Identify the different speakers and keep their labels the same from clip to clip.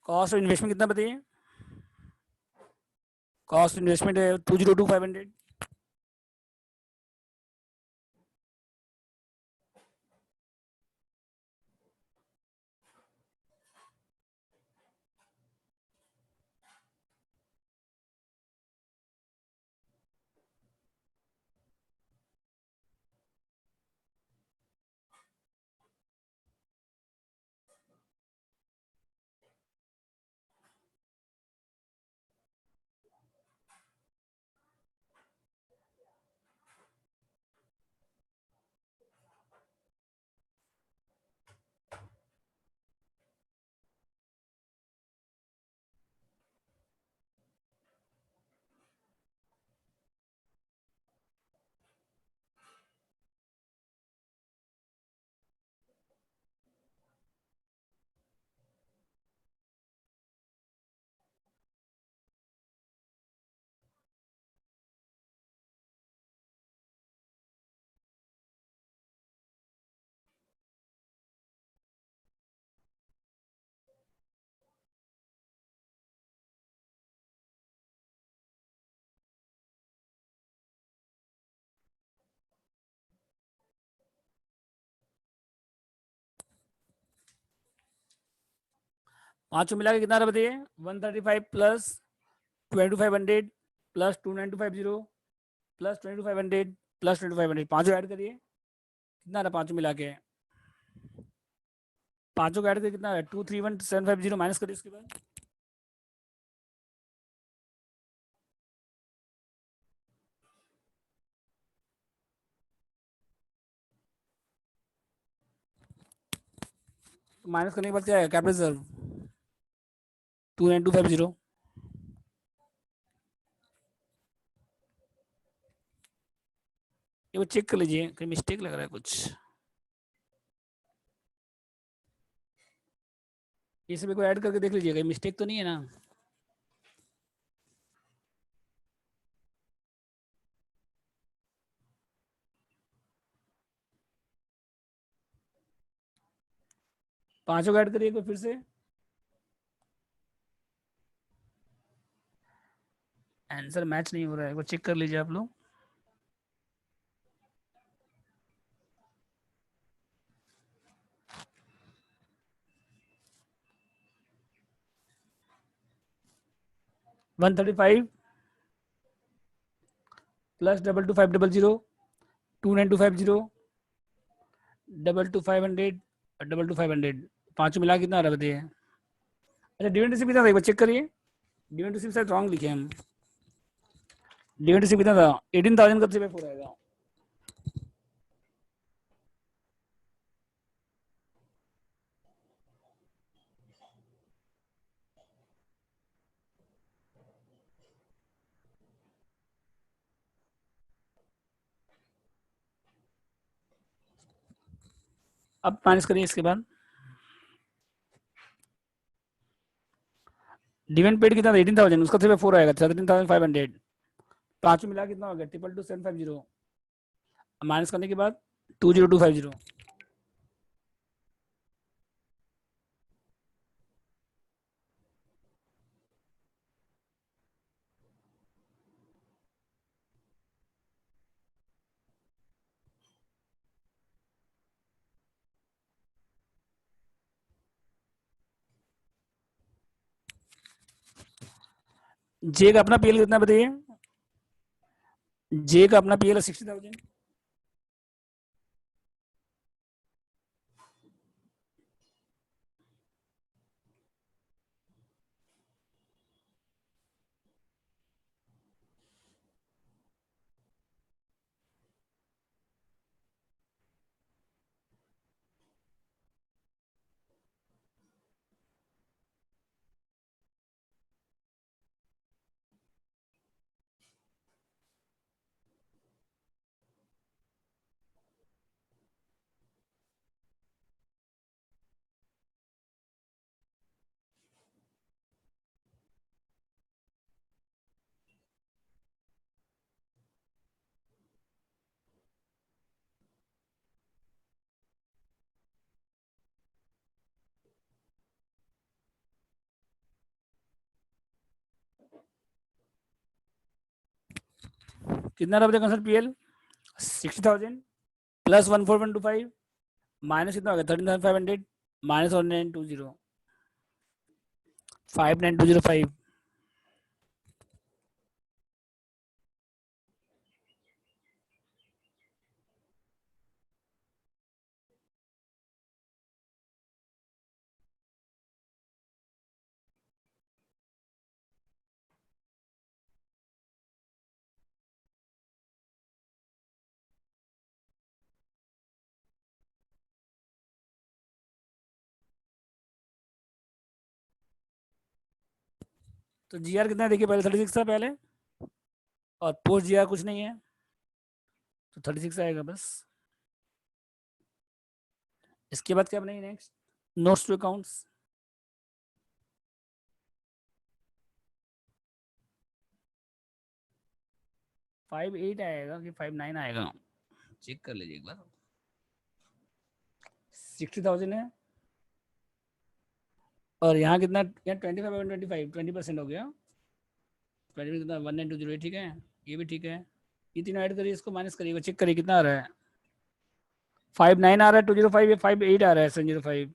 Speaker 1: Cost of investment कितना बताइए? Cost investment है 202,500। 5 मिला के कितना रहा बताइए? 135 प्लस 2500 प्लस 29250 प्लस 2500 प्लस 2500, पाँचों ऐड करिए, कितना रहा पाँचों मिला के? पाँचों को ऐड करके कितना है? 231,750 माइनस करिए इसके बाद। माइनस करने के बाद क्या है? Capital reserve 29250। ये वो चेक कर लीजिए, कहीं मिस्टेक लग रहा है कुछ। ये सब को ऐड करके देख लीजिए, कहीं मिस्टेक तो नहीं है ना? पांचों को ऐड करिए एक बार फिर से। आंसर मैच नहीं हो रहा है, वो चेक कर लीजिए आप लोग। वन 35 प्लस 22500 29250 22500 और 22500, पांचों मिला के कितना आ रहा है बताइए? अच्छा डिविडेंड रिसीव कितना था एक बार चेक करिए। डिविडेंड रिसीव शायद रॉन्ग लिखे हम। डिविडेंड रिसीव कितना था? 18,000 कब से पे हो आएगा? अब माइनस करिए इसके बाद। डिविडेंड पेड कितना था? 18,000, उसका 3/4 आएगा 17,500। पांचों मिला कितना हो गया? 222,750 माइनस करने के बाद 20250। जे का अपना पीएल कितना बताइए? जे का अपना पीएल 60,000। कितना रहा बताइए सर पीएल 60,000 प्लस 14,125 माइनस कितना हो गया 13,500 माइनस 1920 5,9,205 तो जीआर कितना है देखिए पहले 36 था पहले और पोस्ट जीआर कुछ नहीं है तो 36 आएगा बस। इसके बाद क्या बनेगी नेक्स्ट नोट्स टू अकाउंट्स 58 आएगा कि 59 आएगा चेक कर लीजिए एक बार 60,000 है और यहाँ कितना यहाँ 25 20% हो गया 20 कितना 1920 ठीक है ये भी ठीक है ये तीनों ऐड करिए इसको माइनस करिएगा चेक करिए कितना आ रहा है 59 आ रहा है 205 ये 58 आ रहा है 705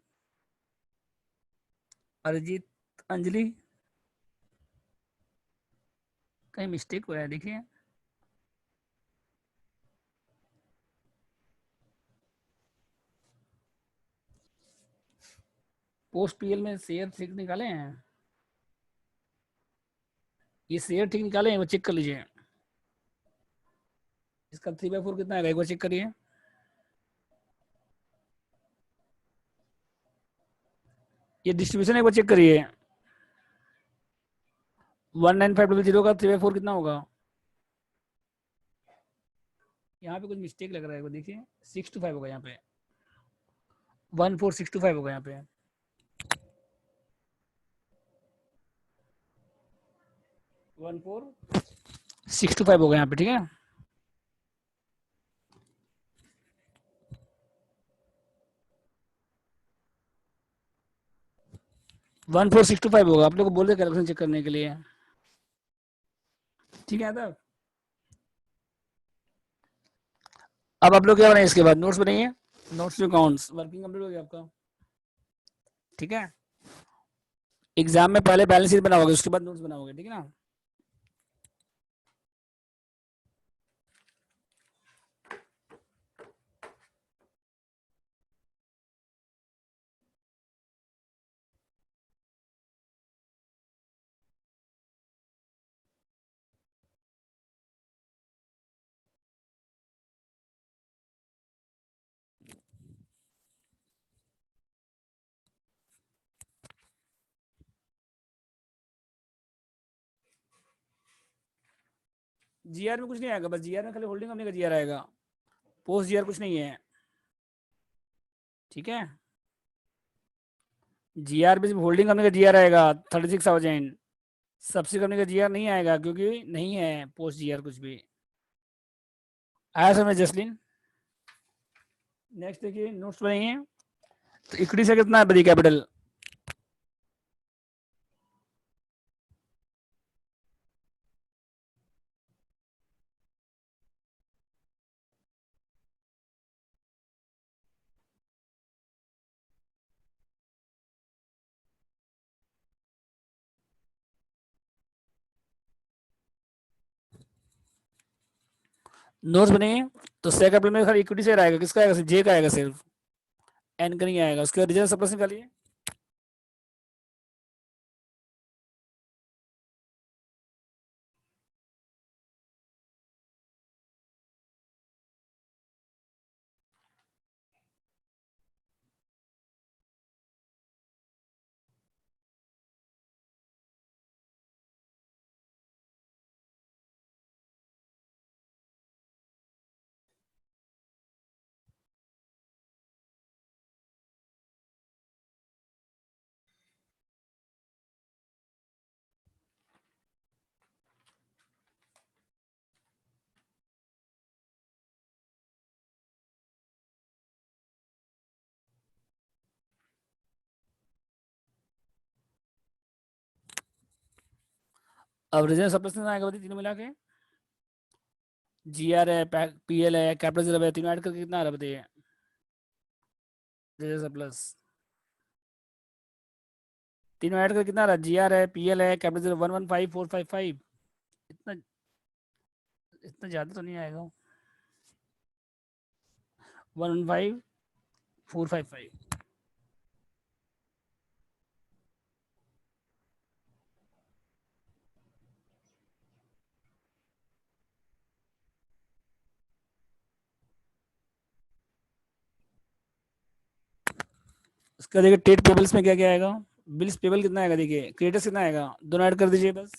Speaker 1: अरिजीत अंजलि कहीं मिस्टेक हुआ है देखिए पोस्ट पीएल में शेयर ठीक निकाले हैं ये शेयर ठीक निकाले हैं वो चेक कर लीजिए इसका 3/4 कितना आएगा एक बार चेक करिए ये डिस्ट्रीब्यूशन एक बार चेक करिए 19500 का 3/4 कितना होगा यहाँ पे कुछ मिस्टेक लग रहा है वो देखिए 625 होगा यहाँ पे 14625 होगा यहाँ पे 14625 होगा यहाँ पे ठीक है 14625 होगा आप लोग को बोल रहे कैलकुलेशन चेक करने के लिए ठीक है तब अब आप लोग क्या बनाए इसके बाद नोट्स बनाइए notes to accounts working complete हो गया आपका ठीक है एग्जाम में पहले बैलेंस शीट बनाओगे उसके बाद नोट्स बनाओगे ठीक है ना जीआर में कुछ नहीं आएगा बस जीआर में खाली होल्डिंग कंपनी का जीआर आएगा पोस्ट जीआर कुछ नहीं है ठीक है जीआर भी होल्डिंग कंपनी का जीआर आएगा 36,000 सब्सिडी कंपनी का जीआर नहीं आएगा क्योंकि नहीं है पोस्ट जीआर कुछ भी आया समझ जसलीन नेक्स्ट देखिए नोट्स बनाइए तो इक्विटी से कितना है बड़ी कैपिटल नोट्स बनेंगे तो शेयर कैपिटल में खाली इक्विटी शेयर आएगा किसका आएगा जे का आएगा सिर्फ एन का नहीं आएगा उसके बाद रिजर्व सरप्लस निकालिए अब रिजर्व सरप्लस कितना आएगा बताइए तीनों मिला के जी आर है, पी एल है, कैपिटल रिजर्व है, तीनों ऐड करके कितना आ रहा है बताइए? रिजर्व सरप्लस तीनों ऐड करके कितना आ रहा है? जी आर है, पी एल है, कैपिटल रिजर्व 115,455। इतना इतना ज़्यादा तो नहीं आएगा। 115,455। इसका देखिए ट्रेड पेबल्स में क्या क्या आएगा। बिल्स पेबल कितना आएगा, देखिए क्रेडिटर्स कितना आएगा, दोनों ऐड कर दीजिए बस।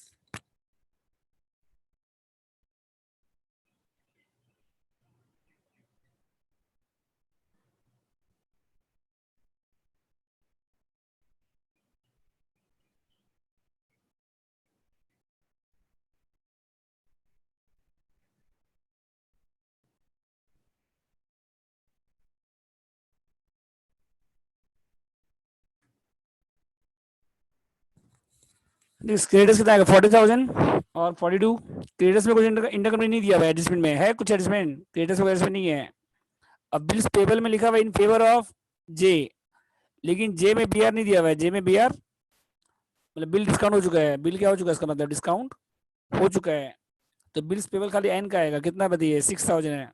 Speaker 1: क्रेडिटर्स कितना आएगा 40,000 और 42। क्रेडिटर्स में कुछ इंटरकंपनी नहीं दिया हुआ है, एडजस्टमेंट में है कुछ एडजस्टमेंट, क्रेडिटर्स वगैरह में नहीं है। अब बिल्स पेबल में लिखा हुआ है इन फेवर ऑफ जे, लेकिन जे में बी आर नहीं दिया हुआ है। जे में बी आर मतलब बिल डिस्काउंट हो चुका है। बिल क्या हो चुका है, इसका मतलब डिस्काउंट हो चुका है। तो बिल्स पेबल खाली एन का आएगा, कितना बताइए? 6,000 है।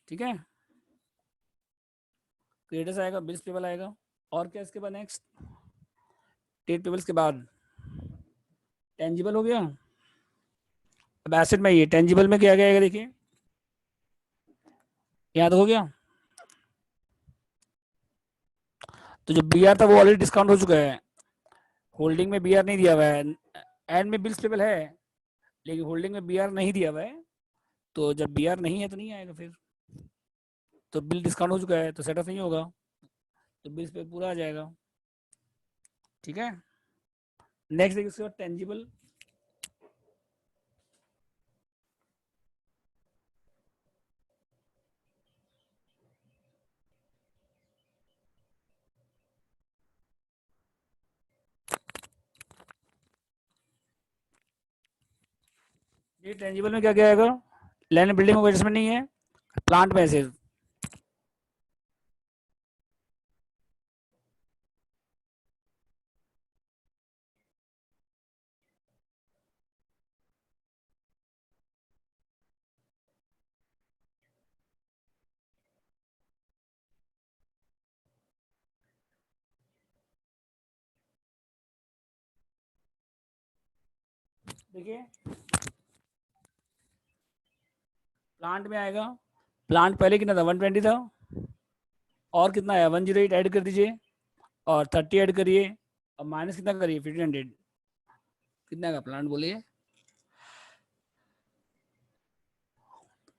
Speaker 1: ठीक है, क्रेडिटर्स आएगा, बिल्स पेबल आएगा, और क्या इसके बाद नेक्स्ट? ट्रेड पेबल्स के बाद टेंजिबल हो गया। अब एसेट में ये टेंजिबल में क्या क्या आएगा देखिए, याद हो गया। तो जो बी आर था वो ऑलरेडी डिस्काउंट हो चुका है। होल्डिंग में बी आर नहीं दिया हुआ है। एंड में बिल्स पेबल है, लेकिन होल्डिंग में बी आर नहीं दिया हुआ है। तो जब बी आर नहीं है तो नहीं आएगा फिर। तो बिल डिस्काउंट हो चुका है तो सेटअप नहीं होगा, तो बिल्स पे पूरा आ जाएगा। ठीक है, नेक्स्ट देखिए उसके बाद टेंजिबल। ये टेंजिबल में क्या क्या आएगा? लैंड बिल्डिंग में एडजस्टमेंट नहीं है, प्लांट में सिर्फ। देखिए प्लांट में आएगा, प्लांट पहले कितना था 120 था, और कितना आया 108 ऐड कर दीजिए, और 30 ऐड करिए, और माइनस कितना करिए 1500। कितना का प्लांट बोलिए?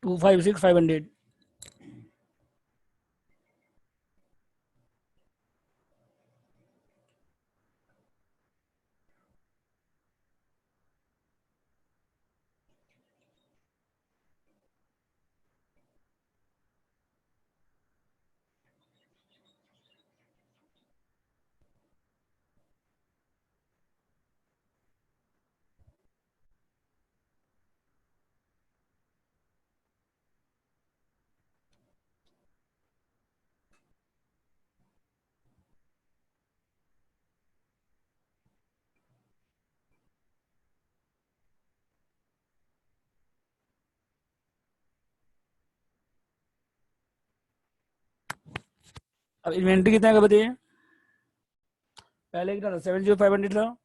Speaker 1: 256,500। अब इन्वेंट्री कितना का बताइए? पहले कितना था 70500 था,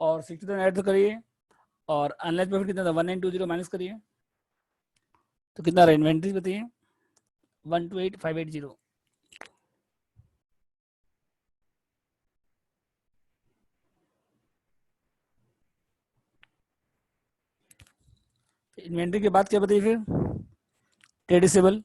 Speaker 1: और 60,000 ऐड तो करिए, और अनलाइज प्रॉफिट कितना था 1920 माइनस करिए, तो कितना रहा इन्वेंट्री बताइए? 128,580। इन्वेंट्री के बाद क्या बताइए फिर? ट्रेडिसेबल।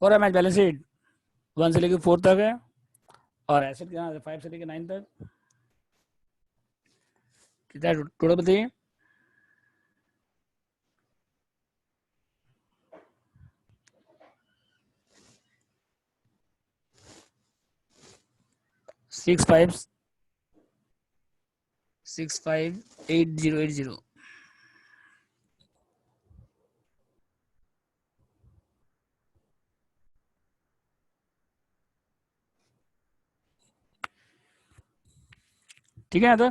Speaker 1: और है मैच बैलेंस शीट 1 से लेकर 4 तक है, और एसेट कहाँ है 5 से लेकर 9 तक। कितना टोटल बताइए। 658080। ठीक है ना तो।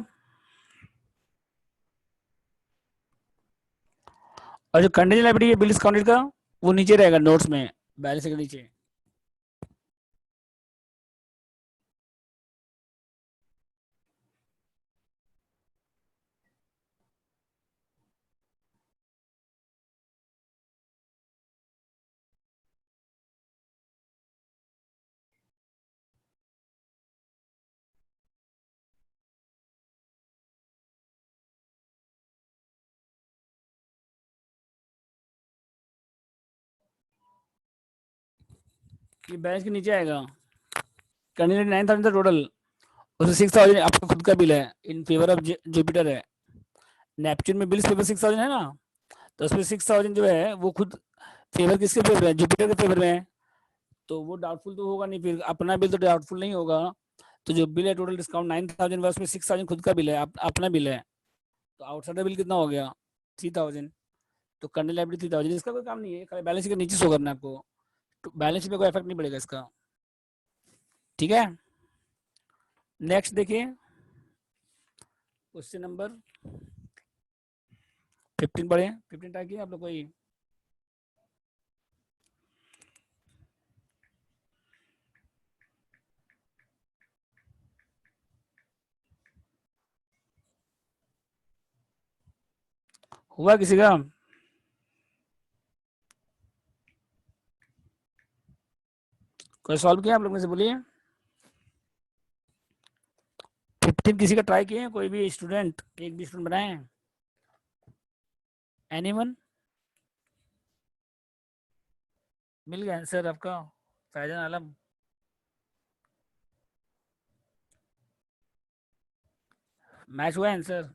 Speaker 1: और जो कंटिजेंट लायबिलिटी है बिल डिस्काउंटेड का, वो नीचे रहेगा नोट्स में, बैलेंस के नीचे। ये बैलेंस के नीचे आएगा। कंटिजेंट 9000 टोटल, उसमें 6000 आपका खुद का बिल है इन फेवर ऑफ जुपिटर है। नेपच्यून में बिल्स फेवर 6000 है ना, तो उसमें 6000 जो है वो खुद फेवर किसके फेवर में है, जुपिटर के फेवर में है। तो वो डाउटफुल तो होगा नहीं, फिर अपना बिल तो डाउटफुल नहीं होगा। तो जो बिल है टोटल डिस्काउंट 9000 उसमें 6000 खुद का बिल है, अपना बिल है। तो आउटसाइडर बिल कितना हो गया 3000। तो करंट लायबिलिटी 3000, इसका कोई काम नहीं है, खाली बैलेंस शीट के नीचे शो करना है आपको। तो बैलेंस शीट पे कोई इफेक्ट नहीं पड़ेगा इसका। ठीक है, नेक्स्ट देखिए क्वेश्चन नंबर 15 पढ़े। 15 ट्राई किए आप लोग कोई। हुआ किसी का। कोई सॉल्व किया आप लोग में से, बोलिए। 15 किसी का ट्राई किए कोई भी स्टूडेंट, एक भी स्टूडेंट बनाए। एनीवन। मिल गया आंसर आपका, फैजन आलम। मैच हुआ आंसर,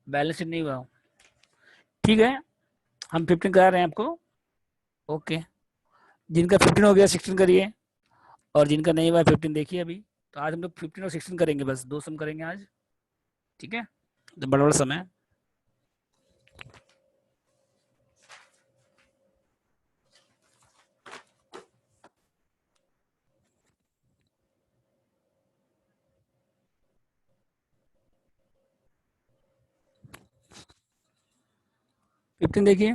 Speaker 1: बैलेंस शीट नहीं हुआ। ठीक है, हम 15 करा रहे हैं आपको। ओके, जिनका 15 हो गया 16 करिए, और जिनका नहीं हुआ 15 देखिए अभी। तो आज हम लोग 15 और 16 करेंगे, बस 2 सम करेंगे आज। ठीक है, तो बड़ा बड़ा सम है। 15 देखिए।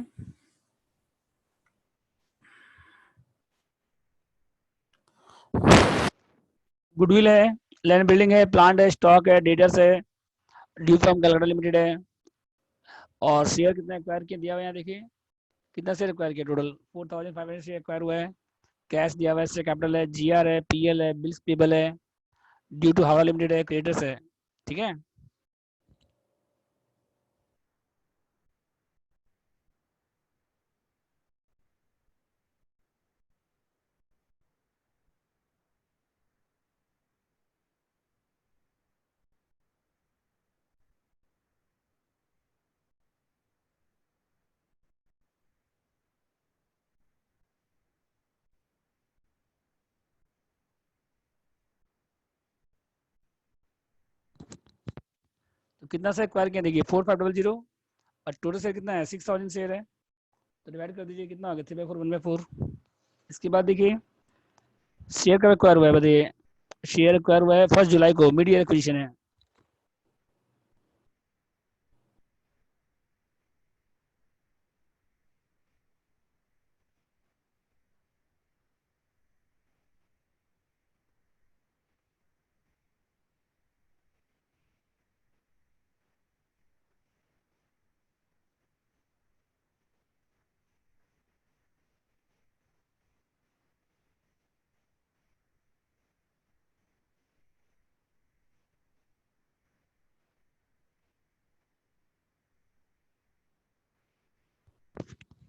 Speaker 1: गुडविल है, लैंड बिल्डिंग है, प्लांट है, स्टॉक है, डेटर्स है, ड्यू फ्रॉम कलकत्ता लिमिटेड है। और शेयर कितना एक्वायर किया दिया हुआ है यहाँ देखिए। कितना शेयर एक्वायर किया टोटल 4500 शेयर एक्वायर हुआ है। कैश दिया हुआ है, शेयर कैपिटल है, जीआर है, पीएल है, बिल्स पेबल है, ड्यू टू हावा लिमिटेड है, क्रेडिटर्स है। ठीक है, तो कितना शेयर एक्वायर किया देखिए 4500, और टोटल शेयर कितना है 6000 शेयर है। तो डिवाइड कर दीजिए, कितना हो गया 3/4 1/4। इसके बाद देखिए शेयर कब एक्वायर हुआ है बताइए। शेयर एक्वायर हुआ है 1 जुलाई को, मिड ईयर एक्विजिशन है।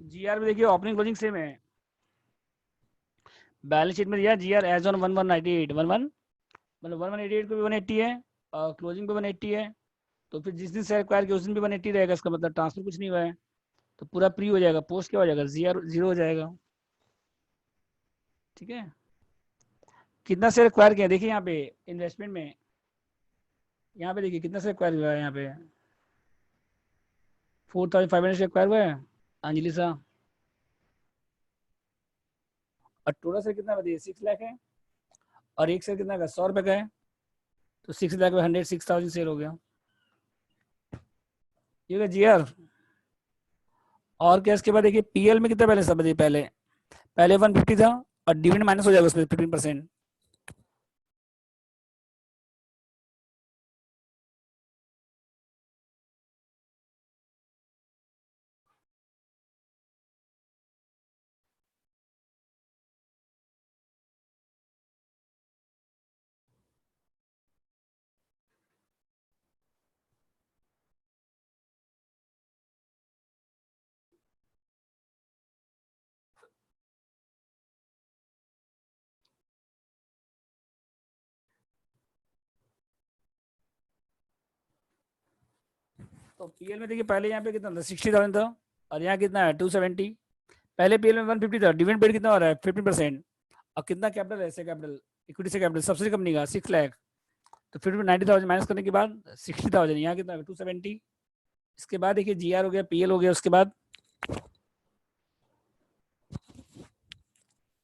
Speaker 1: जीआर में देखिए ओपनिंग क्लोजिंग सेम है, बैलेंस शीट में दिया जीआर एज ऑन 1198 11 मतलब 1188 को भी 180 है और क्लोजिंग पे 180 है, तो फिर जिस दिन शेयर एक्वायर किया उस दिन भी 180 रहेगा, इसका मतलब ट्रांसफर कुछ नहीं हुआ है, तो पूरा प्री हो जाएगा, पोस्ट क्या हो जाएगा, जीआर जीरो हो जाएगा। ठीक है, कितना शेयर एक्वायर किया देखिए यहाँ पे इन्वेस्टमेंट में, यहाँ पे देखिए कितना शेयर एक्वायर हुआ है, यहाँ पे 4500 शेयर एक्वायर हुआ है अंजलि सा, और टोटल शेयर कितना बताइए 6 लाख है, और एक शेयर कितना का 100 रुपए का है, तो 6 लाख में 106,000 शेयर हो गया, ठीक है जीआर। और क्या इसके बाद देखिए पीएल में कितना बैलेंस था बताइए, पहले पहले 150 था और डिविडेंड माइनस हो जाएगा उसमें 15%। तो पीएल में देखिए पहले यहाँ पे कितना था 60,000 था, और यहाँ कितना है 270, पहले पीएल में 150 था, डिविडेंड पेड कितना हो रहा है 15%, और कितना कैपिटल है ऐसे कैपिटल इक्विटी से कैपिटल सब्सिडी कंपनी का 6 लाख, तो फिर 90,000 माइनस करने के बाद 60,000, यहाँ कितना है 270, इसके बाद देखिए जीआर हो गया पीएल हो गया, उसके बाद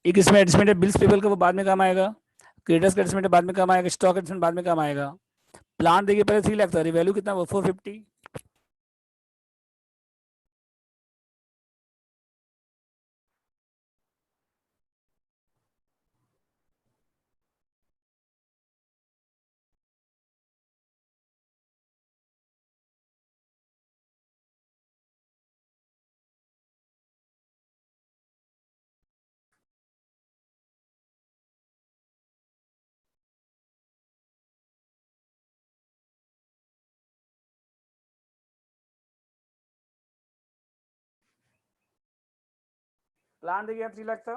Speaker 1: एक इसमें एडजस्टमेंट है बिल्स पेबल का, वो बाद में काम आएगा, क्रेडिटर्स का एडजस्टमेंट बाद में काम आएगा, स्टॉक एडजस्टमेंट बाद में काम आएगा, प्लान देखिए पहले 3 लाख था, रिवैल्यू कितना वो 450, प्लान देखिए 3 लाख था,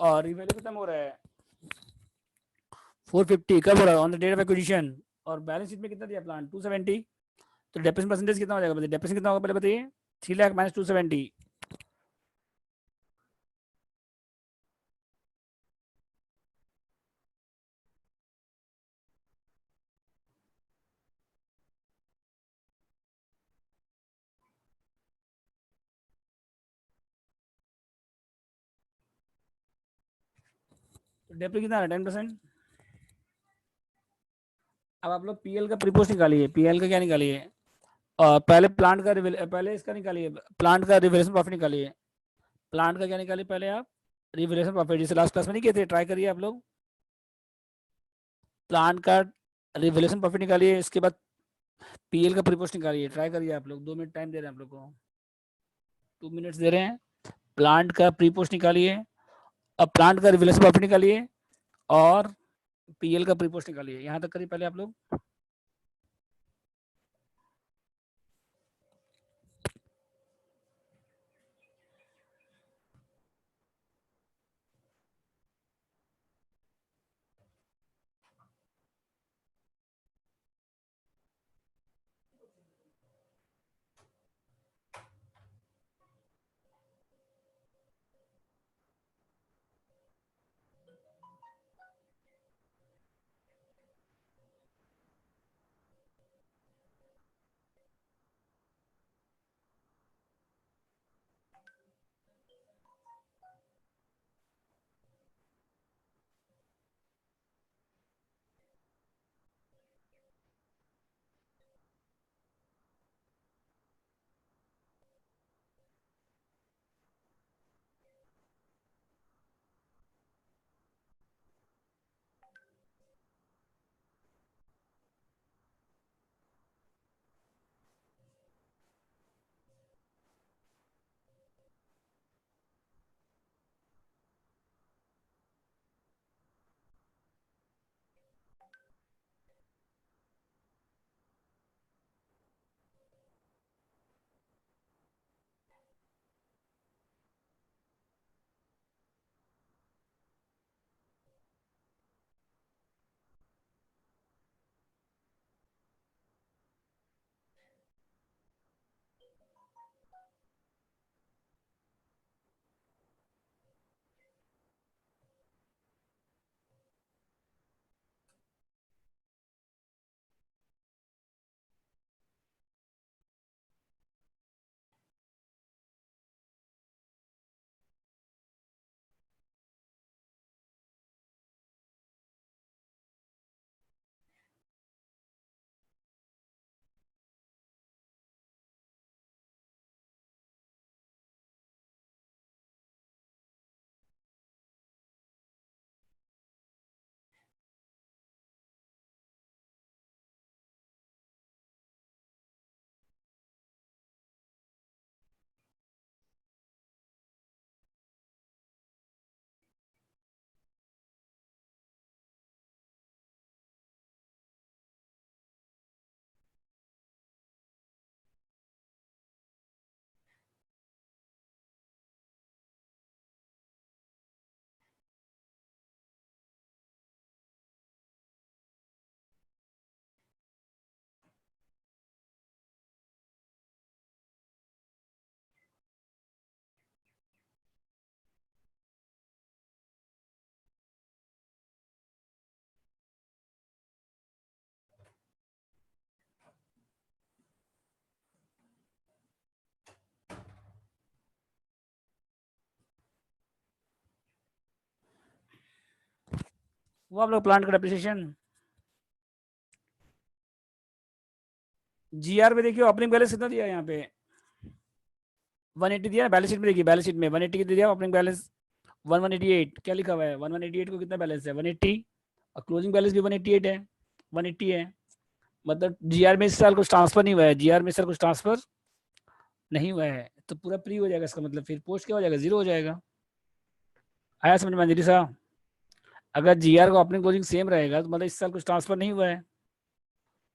Speaker 1: और रिवैल्यू कितना हो रहा है 450, कब हो रहा है on the date of acquisition, और बैलेंस शीट में कितना दिया प्लान 270, तो डेप्रेशन परसेंटेज कितना हो जाएगा बताइए, डेप्रेशन कितना होगा पहले बताइए, 3 लाख माइनस 270, तो डेप्रेशन कितना है 10%। अब आप लोग पीएल का प्रीपोस्ट निकालिए, पीएल का क्या निकालिए, पहले प्लांट का पहले इसका निकालिए, प्लांट का रिवैल्यूएशन प्रॉफिट निकालिए, प्लांट का क्या निकालिए पहले आप, रिवैल्यूएशन प्रॉफिट, जैसे लास्ट क्लास में नहीं किए थे, ट्राई करिए आप लोग, प्लांट का रिवैल्यूएशन प्रॉफिट निकालिए, इसके बाद पीएल का प्रीपोस्ट निकालिए, ट्राई करिए आप लोग, 2 मिनट टाइम दे रहे हैं आप लोग को, 2 मिनट्स दे रहे हैं, प्लांट का प्रीपोस्ट निकालिए, अब प्लांट का रिवैल्यूएशन प्रॉफिट निकालिए, और पीएल का प्रीपोस्ट निकालिए, यहाँ तक करिए पहले आप लोग। वो आप लोग प्लांट का डेप्रिसिएशन। जीआर पे देखिए ओपनिंग बैलेंस कितना दिया है यहाँ पे, 180 दिया है बैलेंस शीट में। देखिए बैलेंस शीट में 180 दिया, ओपनिंग बैलेंस 1188 क्या लिखा हुआ है, 1188 को कितना बैलेंस है 180, और क्लोजिंग बैलेंस भी 188 है, 180 है। मतलब जीआर में इस साल कुछ ट्रांसफर नहीं हुआ है, जीआर में इस साल कुछ ट्रांसफर नहीं हुआ है, तो पूरा प्री हो जाएगा इसका मतलब, फिर पोस्ट क्या हो जाएगा, जीरो हो जाएगा। आया समझ में अंजलि साहब? अगर जीआर का ओपनिंग क्लोजिंग सेम रहेगा तो मतलब इस साल कुछ ट्रांसफर नहीं हुआ है,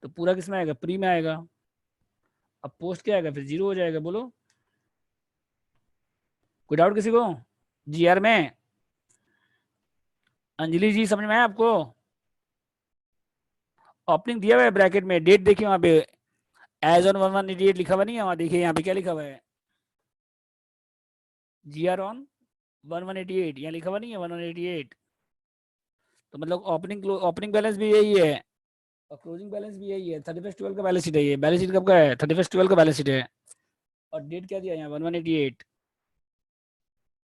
Speaker 1: तो पूरा किस में आएगा, प्री में आएगा। अब पोस्ट क्या आएगा, फिर जीरो हो जाएगा। बोलो कोई डाउट किसी को जीआर में? अंजलि जी समझ में आया आपको? ओपनिंग दिया हुआ है ब्रैकेट में, डेट देखिए वहां पे, एज ऑन 1188 लिखा हुआ नहीं है वहां, देखिए यहाँ पे क्या लिखा हुआ है, जीआर ऑन 1188, यहाँ लिखा हुआ नहीं है 1188। तो मतलब ओपनिंग बैलेंस भी यही है और क्लोजिंग बैलेंस भी यही है, 31/12 का बैलेंस शीट है ये, बैलेंस शीट कब का है, 31/12 का बैलेंस शीट है, और डेट क्या दिया है यहाँ 1188।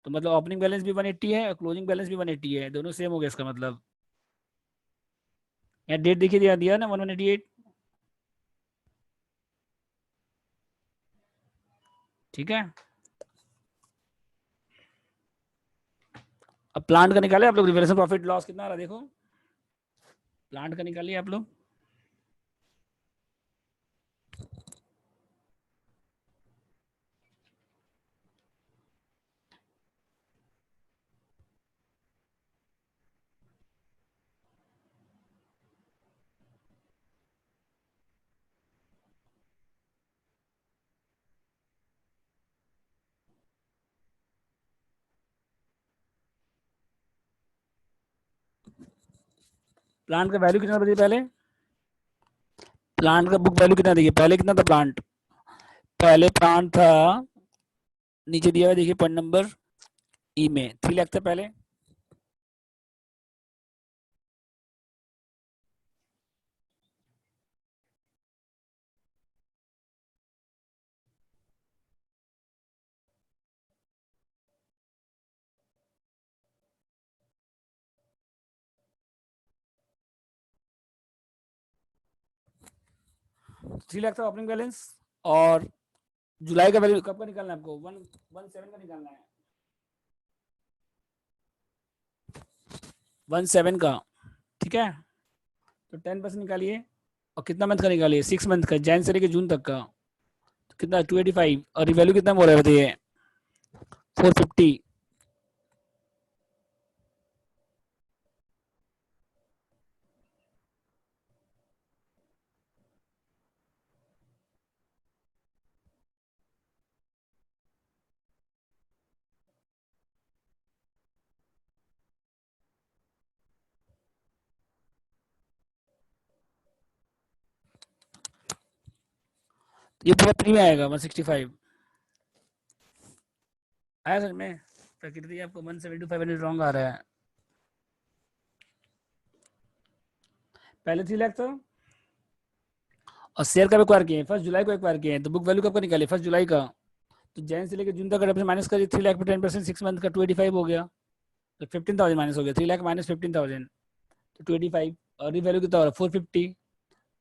Speaker 1: तो मतलब ओपनिंग बैलेंस भी 180 है और क्लोजिंग बैलेंस भी 180 है, दोनों सेम हो गया इसका मतलब। यहाँ डेट देखिए दिया दिया ना 1188। ठीक है, अब प्लांट का निकाले आप लोग, रिवलेशन प्रॉफिट लॉस कितना आ रहा है देखो, प्लांट का निकालिए आप लोग। प्लांट का वैल्यू कितना बताइए पहले, प्लांट का बुक वैल्यू कितना देखिए, पहले कितना था प्लांट, पहले प्लांट था, नीचे दिया हुआ देखिए पॉइंट नंबर ई में 3 लाख था पहले। 3 लाख था ओपनिंग बैलेंस, और जुलाई का वैल्यू कब का निकालना है आपको, 117 का निकालना है, 17 का। ठीक है, तो 10% निकालिए, और कितना मंथ का निकालिए, 6 मंथ का, जैन से लेकर जून तक का, तो कितना 285, और वैल्यू कितना बोल रहा है बताइए, 450। ये पूरा प्री में आएगा 165। आया सर में, प्रकृति आपको 170 to 500 रॉन्ग आ रहा है, पहले 3 लाख था, और शेयर कब एक्वायर किए हैं, 1 जुलाई को एक्वायर किए हैं, तो बुक वैल्यू कब का निकाले, 1 जुलाई का। तो जैन से लेकर जून तक का माइनस करिए, 3 लाख पे 10%, 6 मंथ का 285 हो गया, तो 15,000 माइनस हो गया, 3 लाख माइनस 15,000, तो 285, और वैल्यू कितना हो रहा है 450,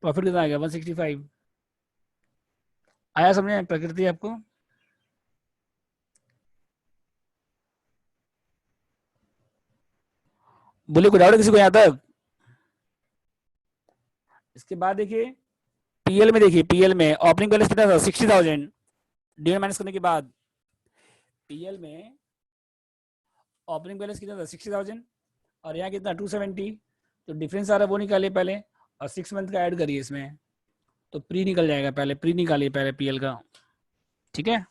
Speaker 1: प्रॉफिट कितना आ गया 165। आया समझे प्रकृति आपको? बोले कोई डाउट है किसी को यहाँ तक? इसके बाद देखिए पीएल में, देखिए पीएल में ओपनिंग बैलेंस कितना था 60,000, डी माइनस करने के बाद पीएल में ओपनिंग बैलेंस कितना था 60,000, और यहाँ कितना 270, तो डिफरेंस आ रहा है वो निकालिए पहले, और 6 मंथ का ऐड करिए इसमें, तो प्री निकल जाएगा, पहले प्री निकालिए पहले पीएल का। ठीक है,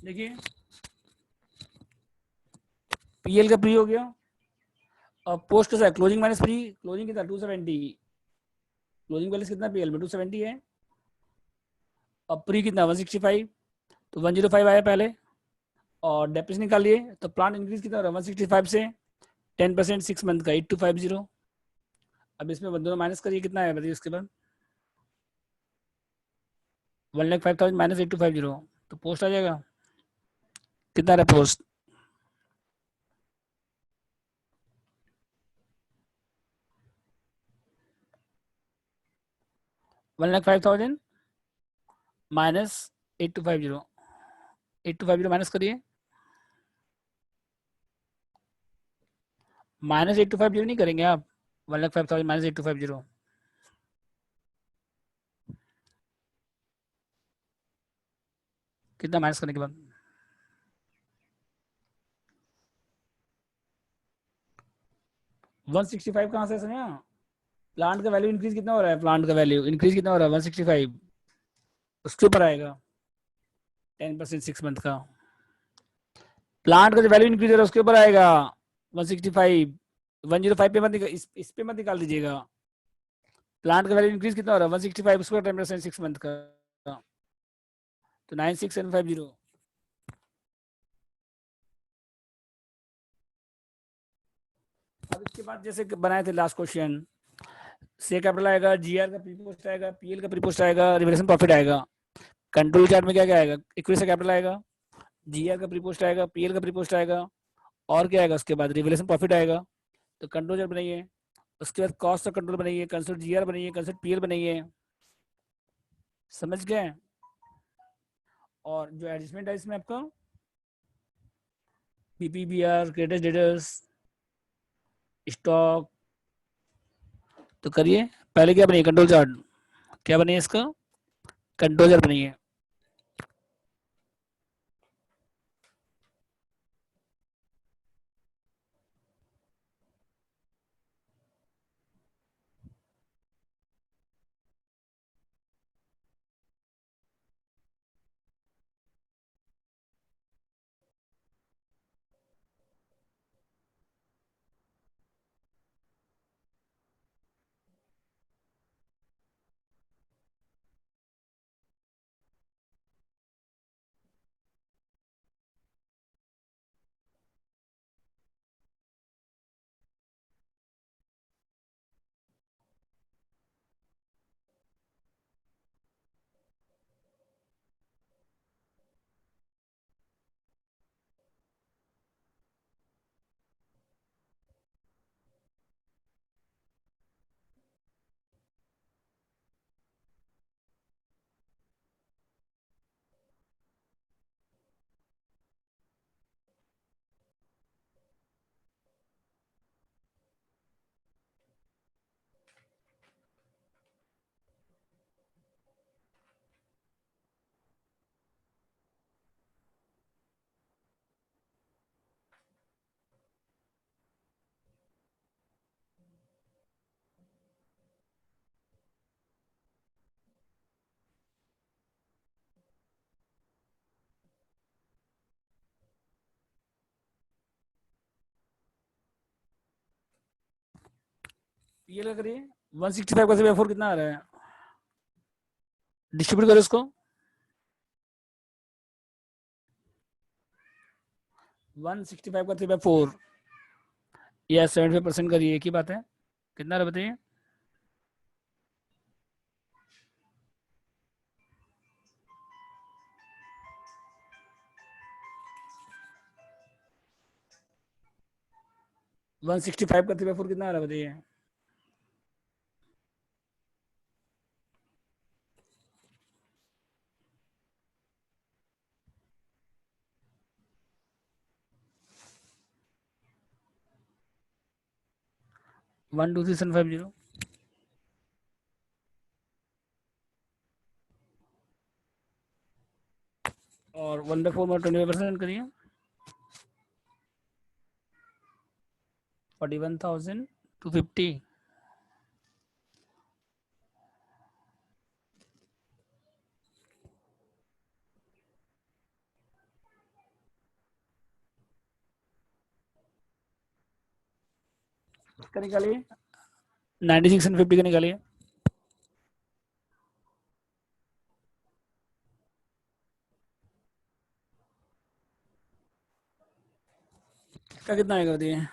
Speaker 1: देखिए पीएल का प्री हो गया, और पोस्ट कैसा है, क्लोजिंग माइनस प्री, क्लोजिंग कितना 270, क्लोजिंग बैलेंस कितना पीएल में 270 है, अब प्री कितना 165, तो 105 आया पहले, और डेप्रिस निकाल लिए, तो प्लांट इंक्रीज कितना हो रहा है 165 से 10% 6 मंथ का 8250। अब इसमें दोनों माइनस करिए, कितना है बताइए उसके बाद, 1,05,000 माइनस 8250, तो पोस्ट आ जाएगा, कितना रहा पोस्ट 1,05,000 माइनस 8250, 8250 माइनस करिए, माइनस 8250 नहीं करेंगे आप, 1,05,000 माइनस 8250, कितना माइनस करने के बाद 165 कहाँ से सुनिया, प्लांट का वैल्यू इंक्रीज कितना हो रहा है, प्लांट का वैल्यू इंक्रीज कितना हो रहा है 165, उसके ऊपर आएगा 10% 6 मंथ का, प्लांट का जो वैल्यू इंक्रीज हो रहा है उसके ऊपर आएगा 165, 105 पे मत इस पे मत निकाल दीजिएगा, प्लांट का वैल्यू इंक्रीज कितना हो रहा है 165, उसका 10% 6 मंथ का, तो 96750। अब इसके बाद जैसे बनाए थे लास्ट क्वेश्चन, से कैपिटल आएगा, जीआर का प्रीपोस्ट आएगा, पीएल का प्रीपोस्ट आएगा, रिवलेशन प्रॉफिट आएगा, कंट्रोल चार्ट में क्या क्या आएगा, इक्विटी से कैपिटल आएगा, जीआर का प्रीपोस्ट आएगा, पीएल का प्रीपोस्ट आएगा, और क्या आएगा उसके बाद रिवलेशन प्रॉफिट आएगा, तो कंट्रोल चार्ट बनाइए, उसके बाद कॉस्ट ऑफ कंट्रोल बनाइए, कंसल्ट जीआर बनाइए, कंसल्ट पीएल बनाइए, समझ गए, और जो एडजस्टमेंट है इसमें आपका पीपीबीआर, क्रेडिट डेटर्स, स्टॉक, तो करिए, पहले क्या बनाइए कंट्रोल चार्ट, क्या बनाइए इसका कंट्रोल चार्ट बनाइए, पीएल का करिए, 165 का से 4 कितना आ रहा है, डिस्ट्रीब्यूट करो इसको, 165 का 3/4 या 75% करिए, एक ही बात है, कितना रहा बताइए, 165 का 3/4 कितना आ रहा है बताइए, 123,750, और 1/4 में 25% करिए, 41,250, इसका निकालिए 96 एंड 50 का निकालिए। इसका कितना आएगा बताइए।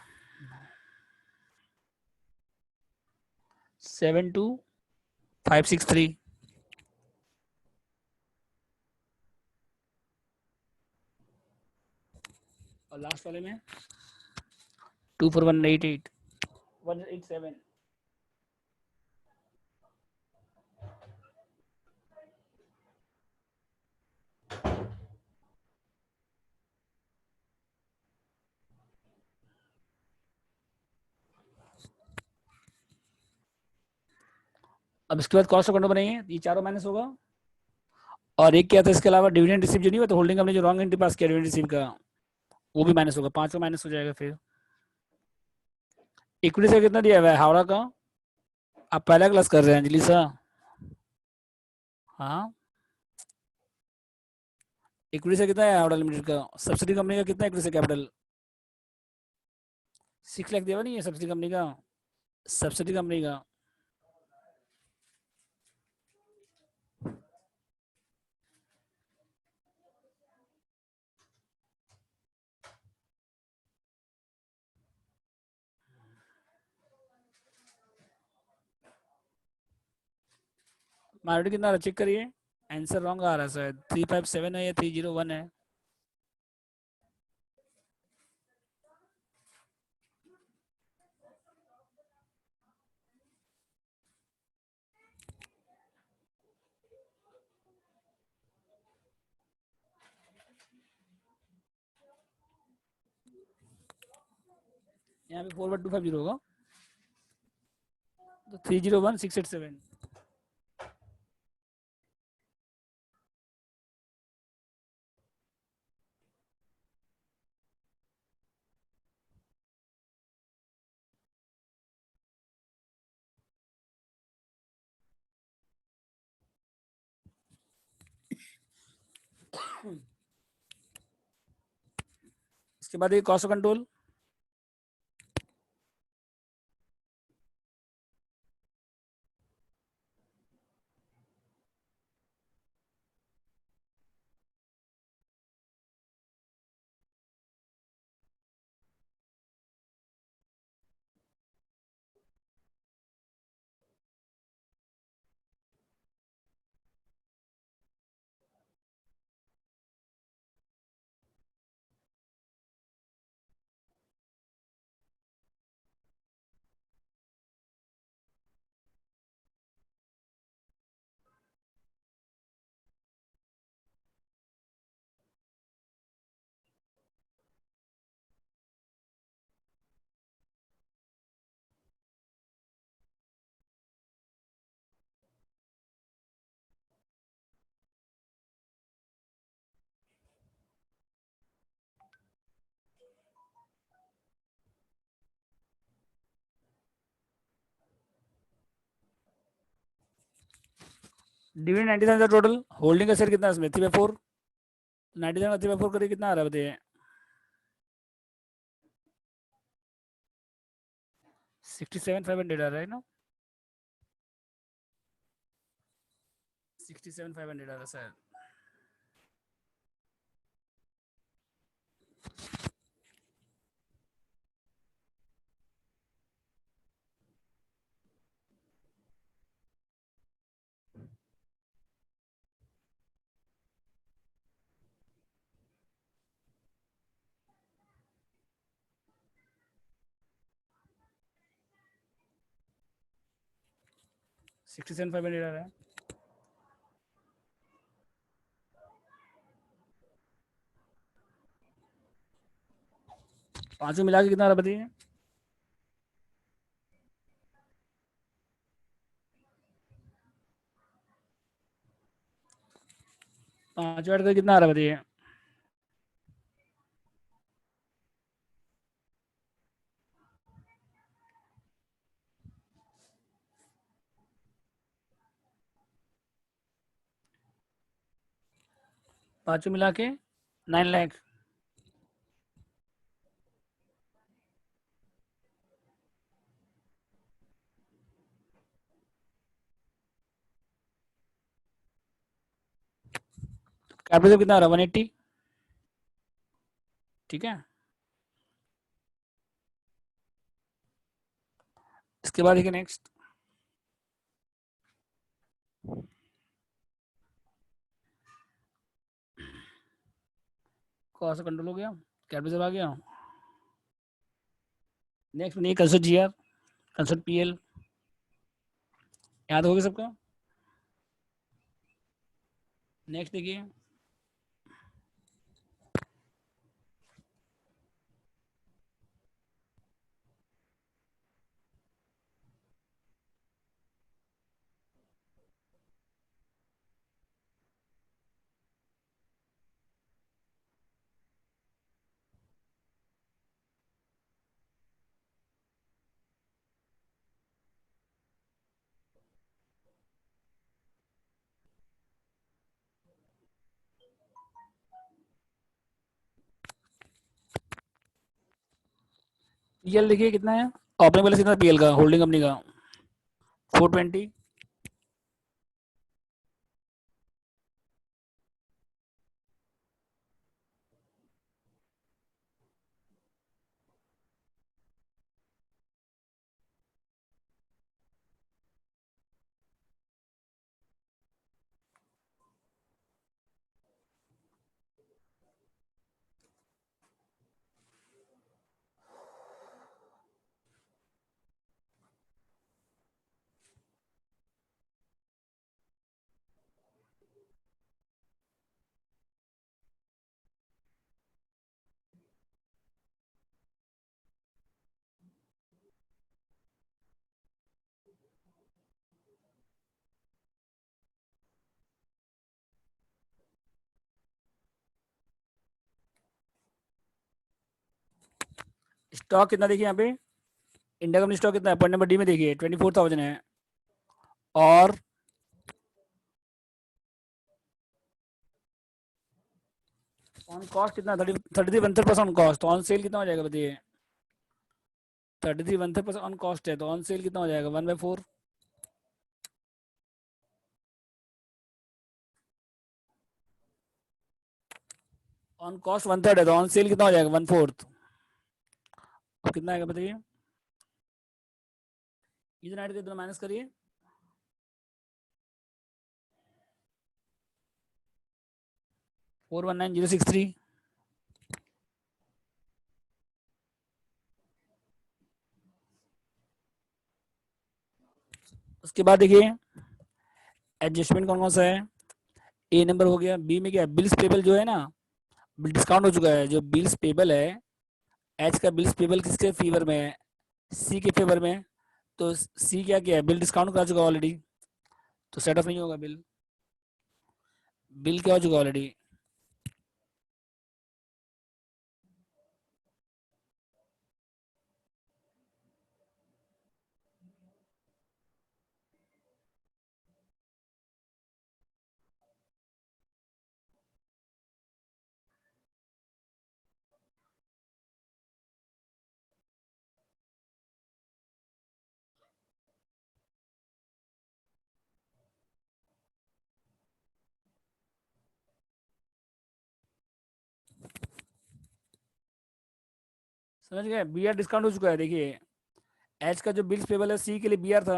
Speaker 1: 72563। और लास्ट वाले में 24188 187। अब इसके बाद कॉस्ट अकाउंट बनेंगे, ये चारों माइनस होगा। और एक क्या था इसके अलावा डिविडेंड रिसीव जो नहीं हुआ तो होल्डिंग कंपनी जो रॉन्ग एंट्री पास किया डिविडेंड रिसीव का, वो भी माइनस होगा, पांचों माइनस हो जाएगा। फिर इक्विटी से कितना दिया हुआ है हावड़ा का, आप पहला क्लास कर रहे हैं अंजलि सा। हाँ, इक्विटी से कितना है हावड़ा लिमिटेड का, सब्सिडी कंपनी का कितना इक्विटी से कैपिटल 6 लाख दिया हुआ नहीं है सब्सिडी कंपनी का, सब्सिडी कंपनी का। मारुति कितना चेक करिए, आंसर रॉन्ग आ रहा है शायद, 357 है या 301 है। यहाँ पे 41250 होगा, तो 301687। इसके बाद ये cost control, dividend 97 total, holding का शेयर कितना है इसमें 3/4, 97 3/4 करिए कितना आ रहा है बताइए। 67,500 आ रहा है ना, 67,500 आ रहा है शायद। सिक्सटी सेवन फाइव हंड्रेड आ रहा है। पांचों मिला के कितना आ रहा है बताइए। 5 ऐड कर कितना आ रहा है बताइए। पांचों मिला के 9 लाख। कैपिटल कितना आ रहा है 180, ठीक है। इसके बाद देखिए नेक्स्ट, कौन सा कंट्रोल हो गया, कैपिटल आ गया। नेक्स्ट नहीं, concert G R, concert P L, याद हो गया सबका। नेक्स्ट देखिए, पीएल देखिए कितना है, ओपनिंग बैलेंस कितना पीएल का, होल्डिंग कंपनी का 420। स्टॉक कितना देखिए यहाँ पे, इंडिया कंपनी स्टॉक कितना है, पॉइंट नंबर डी में देखिए 24,000 है। और ऑन कॉस्ट कितना, 33 ऑन कॉस्ट, ऑन सेल कितना हो जाएगा बताइए, 33 ऑन कॉस्ट है, तो ऑन सेल कितना हो जाएगा 1/4। ऑन कॉस्ट 1/3 है, तो ऑन सेल कितना हो जाएगा 1/4। अब कितना आएगा बताइए, इतना ऐड करके माइनस करिए, 419063। उसके बाद देखिए एडजस्टमेंट कौन कौन सा है, ए नंबर हो गया, बी में क्या बिल्स पेबल जो है ना, डिस्काउंट हो चुका है, जो बिल्स पेबल है, एच का बिल्स पेबल किसके फेवर में है, सी के फेवर में है। तो सी क्या किया है, बिल डिस्काउंट करा चुका ऑलरेडी, तो सेट ऑफ नहीं होगा बिल, बिल क्या हो चुका ऑलरेडी। समझ गए, बी आर डिस्काउंट हो चुका है देखिए, एच का जो बिल्स पेबल है सी के लिए बी आर था,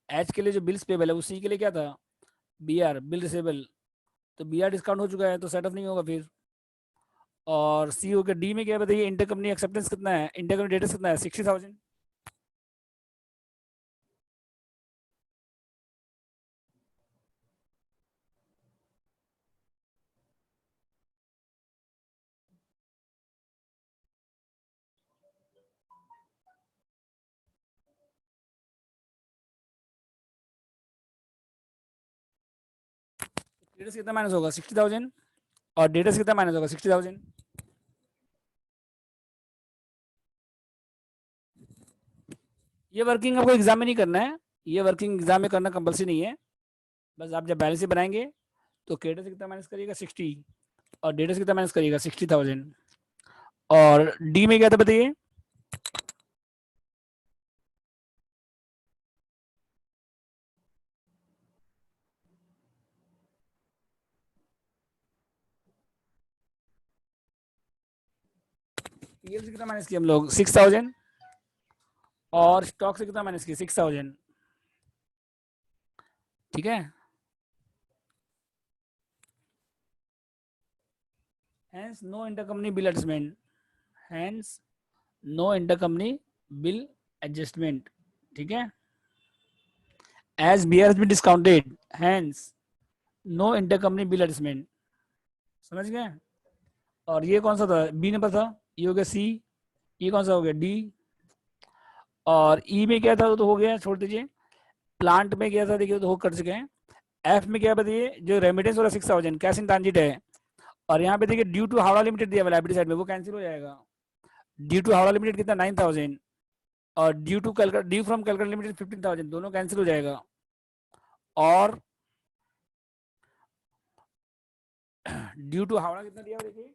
Speaker 1: एच के लिए जो बिल्स पेबल है वो सी के लिए क्या था, बी आर बिल रिसेबल, तो बी आर डिस्काउंट हो चुका है, तो सेट ऑफ नहीं होगा फिर। और सी हो गया, डी में क्या बताइए, इंटर कंपनी एक्सेप्टेंस कितना है, इंटर कंपनी डेटा कितना है 60,000। डेटा कितना माइनस होगा 60,000, और डेटा कितना माइनस होगा 60,000। ये वर्किंग आपको एग्जाम में नहीं करना है, ये वर्किंग एग्जाम में करना कंपल्सरी नहीं है, बस आप जब बैलेंस शीट बनाएंगे तो डेटा से कितना माइनस करिएगा 60, और डेटा से कितना माइनस करिएगा 60,000। और डी में क्या था बताइए, पीएल से कितना माइनस किया हम लोग 6000 और स्टॉक से कितना माइनस किया 6000, ठीक है। Hence no intercompany bill adjustment, hence no intercompany bill adjustment, ठीक है। As beer has been discounted, hence no intercompany bill adjustment, समझ गए। और ये कौन सा था, बी नंबर था, ये हो गया सी, ये कौन सा हो गया डी, और ई में क्या था वो तो हो गया, छोड़ दीजिए। प्लांट में क्या था देखिए तो हो कर चुके हैं। एफ में क्या बताइए, जो रेमिटेंस वाला 6000 कैश इन ट्रांजिट है, और यहाँ पे देखिए ड्यू टू हावड़ा लिमिटेड दिया लाइब्रेरी साइड में, वो कैंसिल हो जाएगा। ड्यू टू हावड़ा लिमिटेड कितना 9000, और due to Calcutta, due from Calcutta limited 15000, दोनों कैंसिल हो जाएगा। और ड्यू टू हावड़ा कितना दिया देखिए,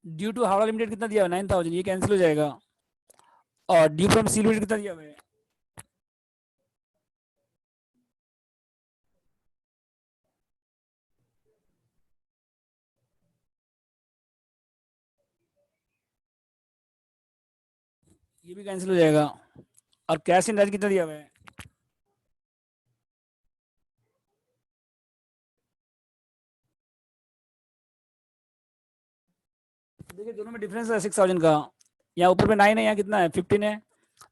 Speaker 1: ड्यू टू हावड़ा लिमिटेड कितना दिया 9000, ये कैंसिल हो जाएगा। और ड्यू फ्रॉम सी लिमिटेड कितना दिया हुआ है, ये भी कैंसिल हो जाएगा। और कैश इन ट्रांजिट कितना दिया हुआ है, देखिए दोनों में डिफरेंस है 6000 का, यहाँ ऊपर में 9 है, यहाँ कितना है 15 है,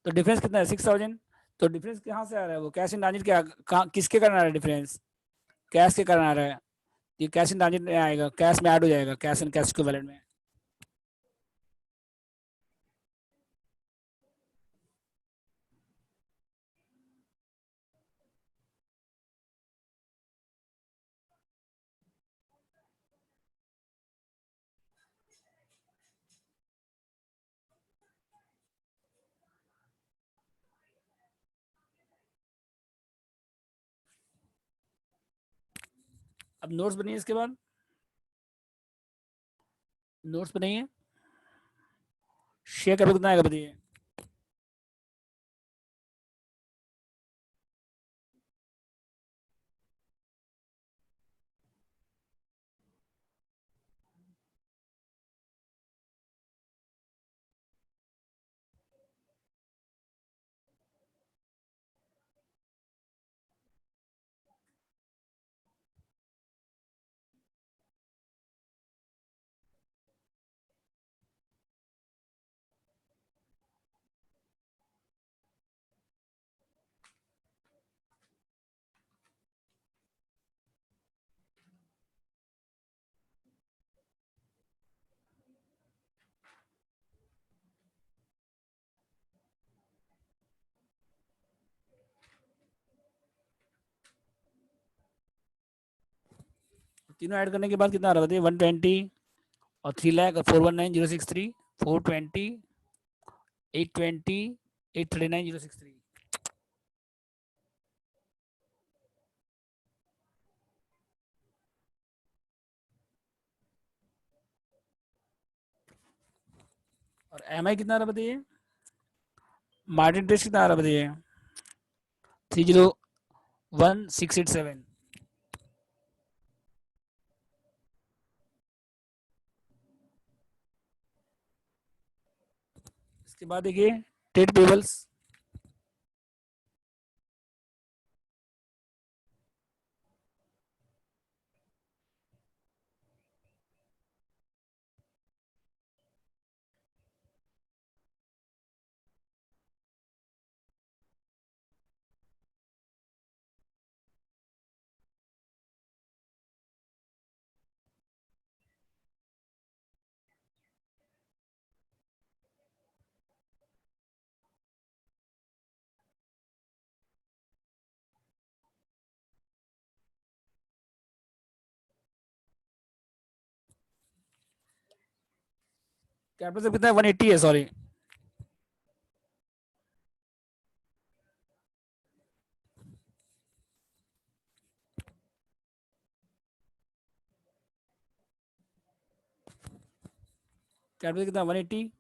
Speaker 1: तो डिफरेंस कितना है 6000। तो डिफरेंस कहाँ से आ रहा है, वो कैश इन ट्रांजिट क्या किसके कारण आ रहा है डिफरेंस, कैश के कारण आ रहा है। ये कैश इन ट्रांजिट में आएगा, कैश में ऐड हो जाएगा, कैश एंड कैश इक्विवेलेंट में। अब नोट्स बनिए, इसके बाद नोट्स बनाइए, शेयर कैपिटल कितना आएगा बताइए। तीनों ऐड करने के बाद कितना आ रहा है बताइए, 120 और 3 लाख और 419063, 420, 820, 839,063। और एम आई कितना आ रहा है बताइए, मार्जिन इंटरेस्ट कितना आ रहा है बताइए, 301687। इसके बाद देखिए ट्रेड पेबल्स, कैपिटल कितना है 180 है, सॉरी कैपिटल कितना 180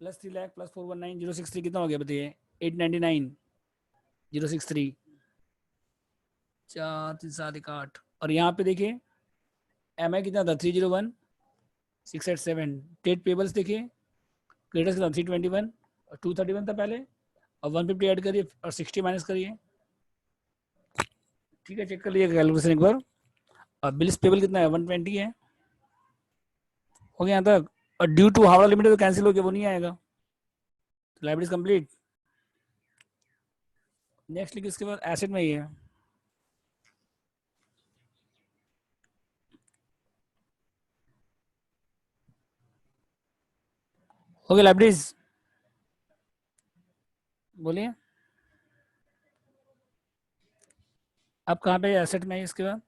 Speaker 1: प्लस 3 लाख प्लस 419063 कितना हो गया बताइए 899,063 4 3 7 1 8। और यहाँ पे देखिए एम आई कितना था 301,687। ट्रेड पेबल्स देखिए क्रेडिटर्स कितना 321 और 231 था पहले और 150 ऐड करिए और 60 माइनस करिए। ठीक है, चेक कर लीजिए कैलकुलेशन एक बार। और बिल्स पेबल कितना है 120 है, हो गया यहाँ तक। और ड्यू टू हावड़ा लिमिटेड तो कैंसिल हो गया, वो नहीं आएगा। Library complete. नेक्स्ट लिखिए इसके बाद एसेट में ही है। हो गया लाइब्रेरीज, बोलिए अब कहाँ पे एसेट में है इसके बाद।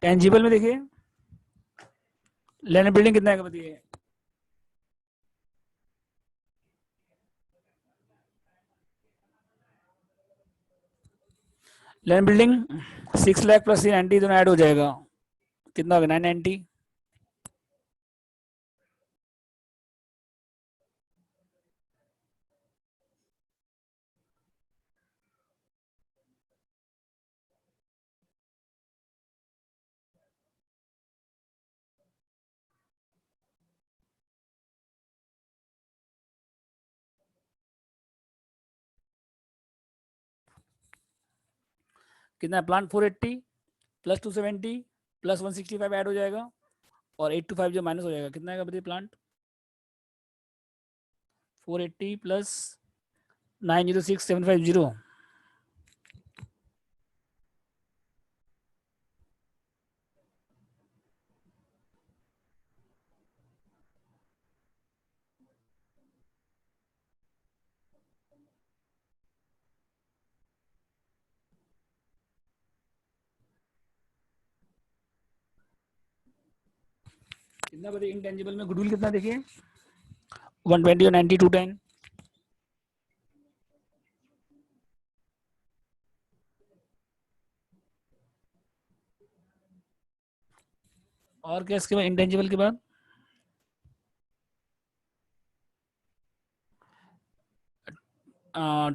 Speaker 1: टेंजिबल में देखिए लैंड बिल्डिंग कितना है बताइए। लैंड बिल्डिंग 6 लाख प्लस 390 दोनों ऐड हो जाएगा, कितना होगा 990। कितना है प्लान 480 प्लस 270 प्लस 165 ऐड हो जाएगा और 825 जो माइनस हो जाएगा, कितना आएगा बताइए प्लांट 480 प्लस 906750। कितना बताइए इंटेंजिबल में गुडविल कितना देखिए 120 और 90 210। और क्या इसके बाद इंटेंजिबल के बाद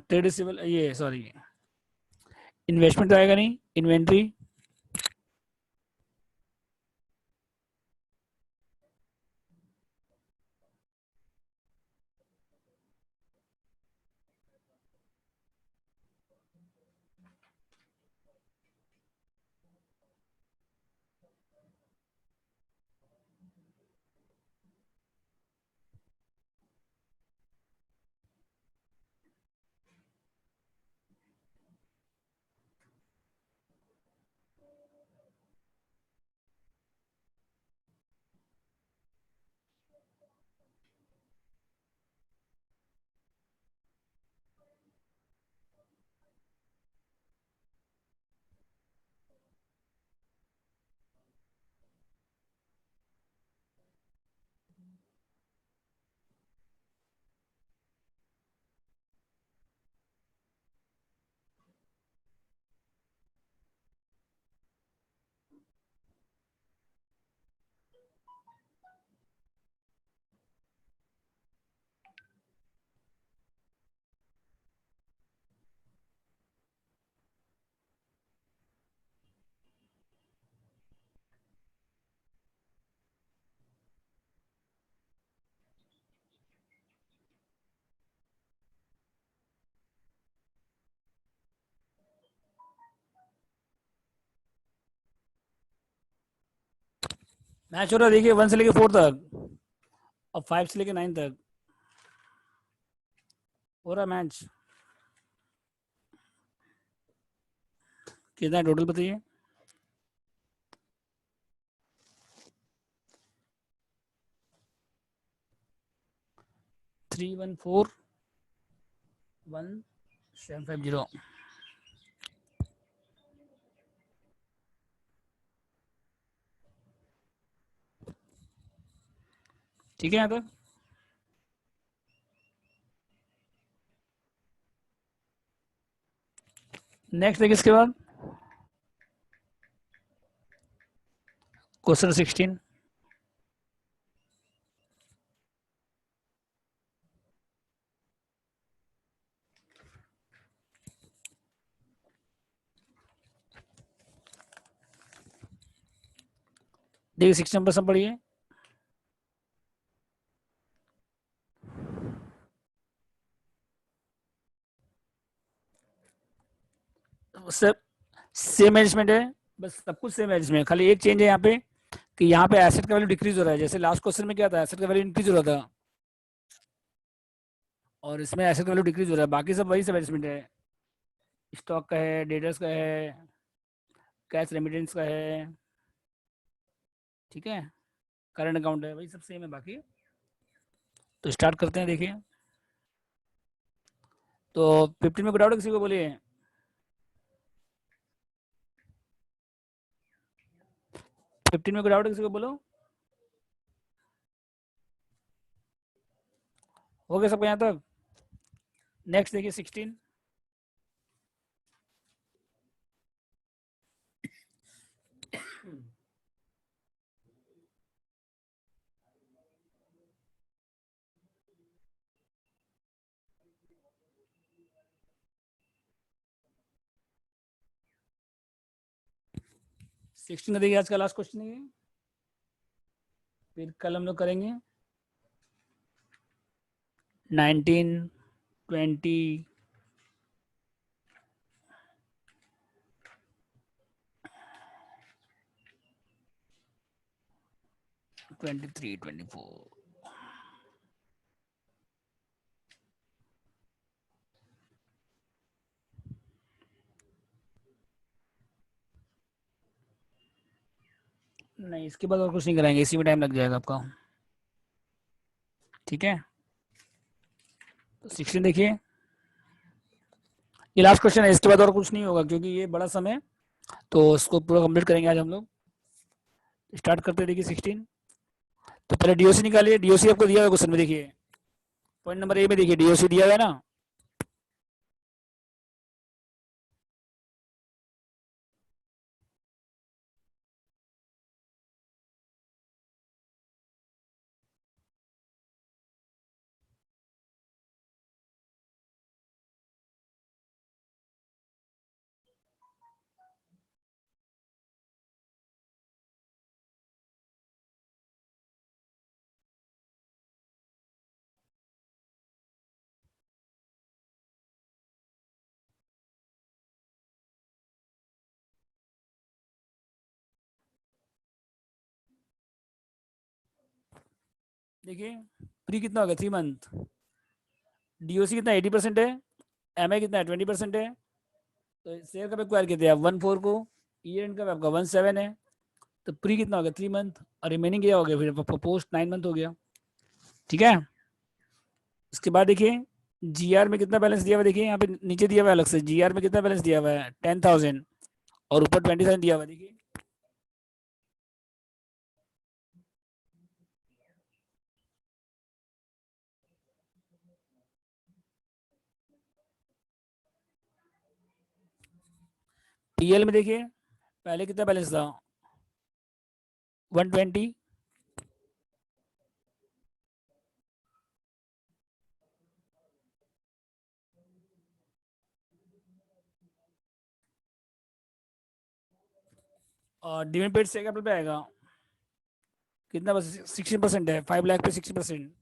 Speaker 1: ट्रेड रिसीवेबल, ये सॉरी इन्वेस्टमेंट तो आएगा नहीं, इन्वेंट्री मैच हो रहा है देखिए 1 से लेके 4 तक और 5 से लेके 9 तक हो रहा मैच। कितना टोटल बताइए 3141750। ठीक है यहाँ तक। नेक्स्ट देखिए इसके बाद क्वेश्चन 16। देखिए 16 नंबर सब पढ़िए। सेम मैनेजमेंट है, बस सब कुछ सेम मैनेजमेंट, खाली एक चेंज है यहाँ पे कि यहाँ पे एसेट का वैल्यू डिक्रीज हो रहा है। जैसे लास्ट क्वेश्चन में क्या था, एसेट का वैल्यू इंक्रीज हो रहा था, और इसमें एसेट का वैल्यू डिक्रीज हो रहा है। बाकी सब वही सब मैनेजमेंट है, स्टॉक का है, डेटर्स का है, कैश रेमिटेंस का है, ठीक है, करंट अकाउंट है, वही सब सेम है बाकी। तो स्टार्ट करते हैं। देखिए तो 15 में कोई डाउट है किसी को, बोलिए। 15 में कोई डाउट है किसी को, बोलो। हो गया सबको यहाँ तक। नेक्स्ट देखिए 16। सिक्सटीन देखिए आज का लास्ट क्वेश्चन है, फिर कल हम लोग करेंगे 19, 20, 23, 24। नहीं, इसके बाद और कुछ नहीं कराएंगे, इसी में टाइम लग जाएगा आपका। ठीक है, तो 16 देखिए, ये लास्ट क्वेश्चन है, इसके बाद और कुछ नहीं होगा क्योंकि ये बड़ा समय, तो इसको पूरा कंप्लीट करेंगे आज हम लोग। स्टार्ट करते हैं। देखिए 16, तो पहले डीओसी निकालिए। डीओसी आपको दिया हुआ क्वेश्चन में, देखिए पॉइंट नंबर ए में देखिए डीओसी दिया हुआ है ना। देखिए प्री कितना हो गया, 3 मंथ। डीओसी कितना 80% है, एम आई कितना 20% है, तो शेयर कब एक्वायर किया आप 1/4 को, ईयर एंड कब आपका 1/7 है, तो प्री कितना हो गया 3 मंथ, और रिमेनिंग क्या हो गया फिर पोस्ट 9 मंथ हो गया। ठीक है, इसके बाद देखिए जीआर में कितना बैलेंस दिया हुआ है, देखिए यहाँ पे नीचे दिया हुआ है अलग से, जीआर में कितना बैलेंस दिया हुआ है 10,000, और ऊपर 27 दिया हुआ है। देखिए पीएल में देखिए पहले कितना बैलेंस था 120, और डिविडेंड पेड से कैपिटल पे आएगा कितना, बस 16% है, 5 लाख पे 60%।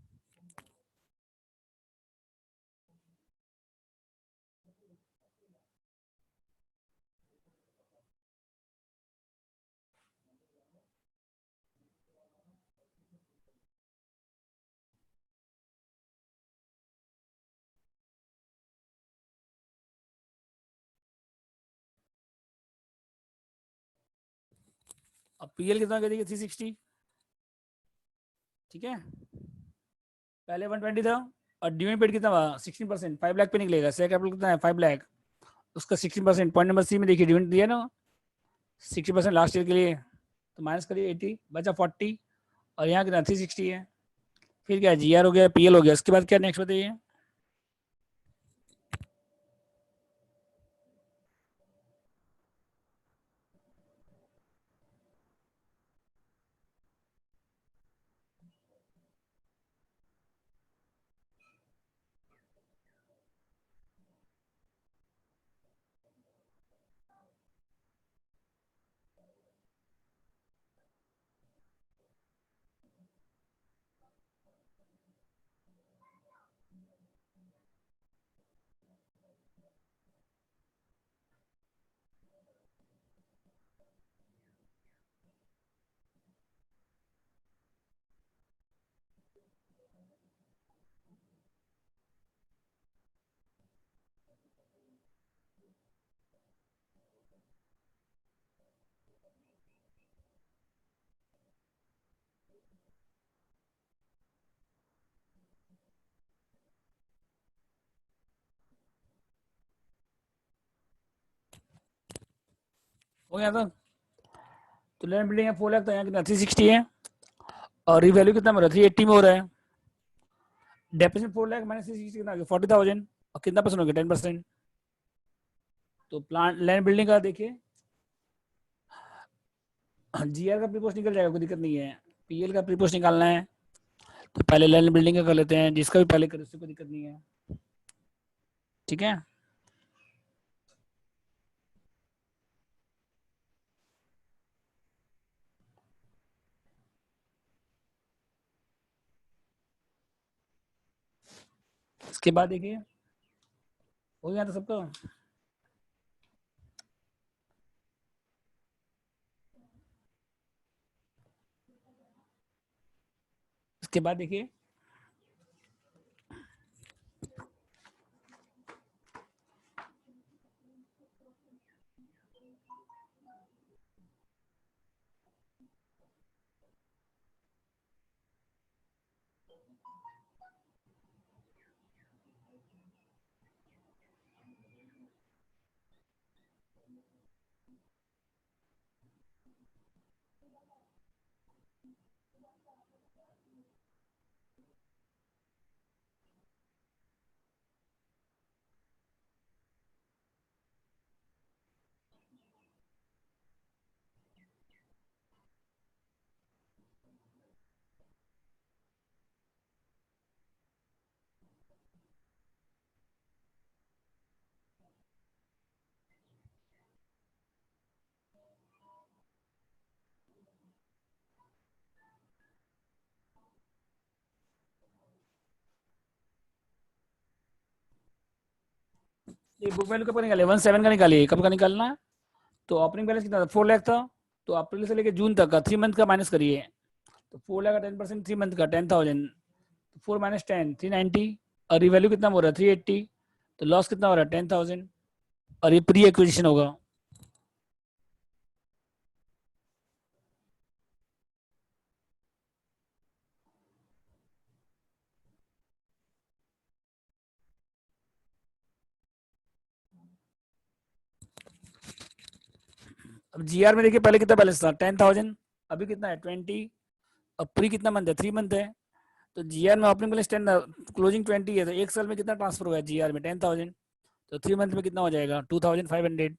Speaker 1: अब पीएल कितना कर देखिए 360। ठीक है, पहले 120 था, और डिविडेंड पेड कितना हुआ 16%, 5 लाख पे निकलेगा। शेयर कैपिटल कितना है 5 लाख, उसका 16%। पॉइंट नंबर सी में देखिए डिविडेंड दिया ना 60% लास्ट ईयर के लिए, तो माइनस करिए 80, बचा 40, और यहाँ कितना 360 है, फिर क्या, जीआर हो गया, पीएल हो गया, उसके बाद क्या नेक्स्ट बताइए। हो गया था। तो लैंड बिल्डिंग है 4 लाख, तो यहाँ कितना 360 है, और रिवैल्यू कितना हो रहा है 380 में हो रहा है। डेप्रिसिएशन 4 लाख माइनस 360 कितना आ गया 40,000, और कितना परसेंट हो गया 10%। तो प्लांट लैंड बिल्डिंग का देखिए, जीआर का प्रीपोस्ट निकल जाएगा, कोई दिक्कत नहीं है। पीएल का प्रीपोस्ट निकालना है, तो पहले लैंड बिल्डिंग का कर लेते हैं, जिसका भी पहले करें उससे कोई दिक्कत नहीं है। ठीक है, इसके बाद देखिए, हो गया था सबका। इसके बाद देखिए, ये बुक वैल्यू कब का निकाले 17 का निकालिए, कब का निकालना। तो ओपनिंग बैलेंस कितना था 4 लाख था, तो अप्रैल से लेकर जून तक का 3 मंथ का माइनस करिए। तो 4 लाख का 10%, 3 मंथ का 10,000, 4 - 10 390, और रिवैल्यू कितना हो रहा है 380, तो लॉस कितना हो रहा है 10,000, और ये प्री एक्विजिशन होगा। अब जीआर में देखिए पहले कितना बैलेंस था 10,000, अभी कितना है 20, अब प्री कितना मंथ है 3 मंथ है। तो जीआर में ओपनिंग बैलेंस 10, क्लोजिंग 20 है, तो एक साल में कितना ट्रांसफर हुआ है जीआर में 10,000, तो 3 मंथ में कितना हो जाएगा 2,500।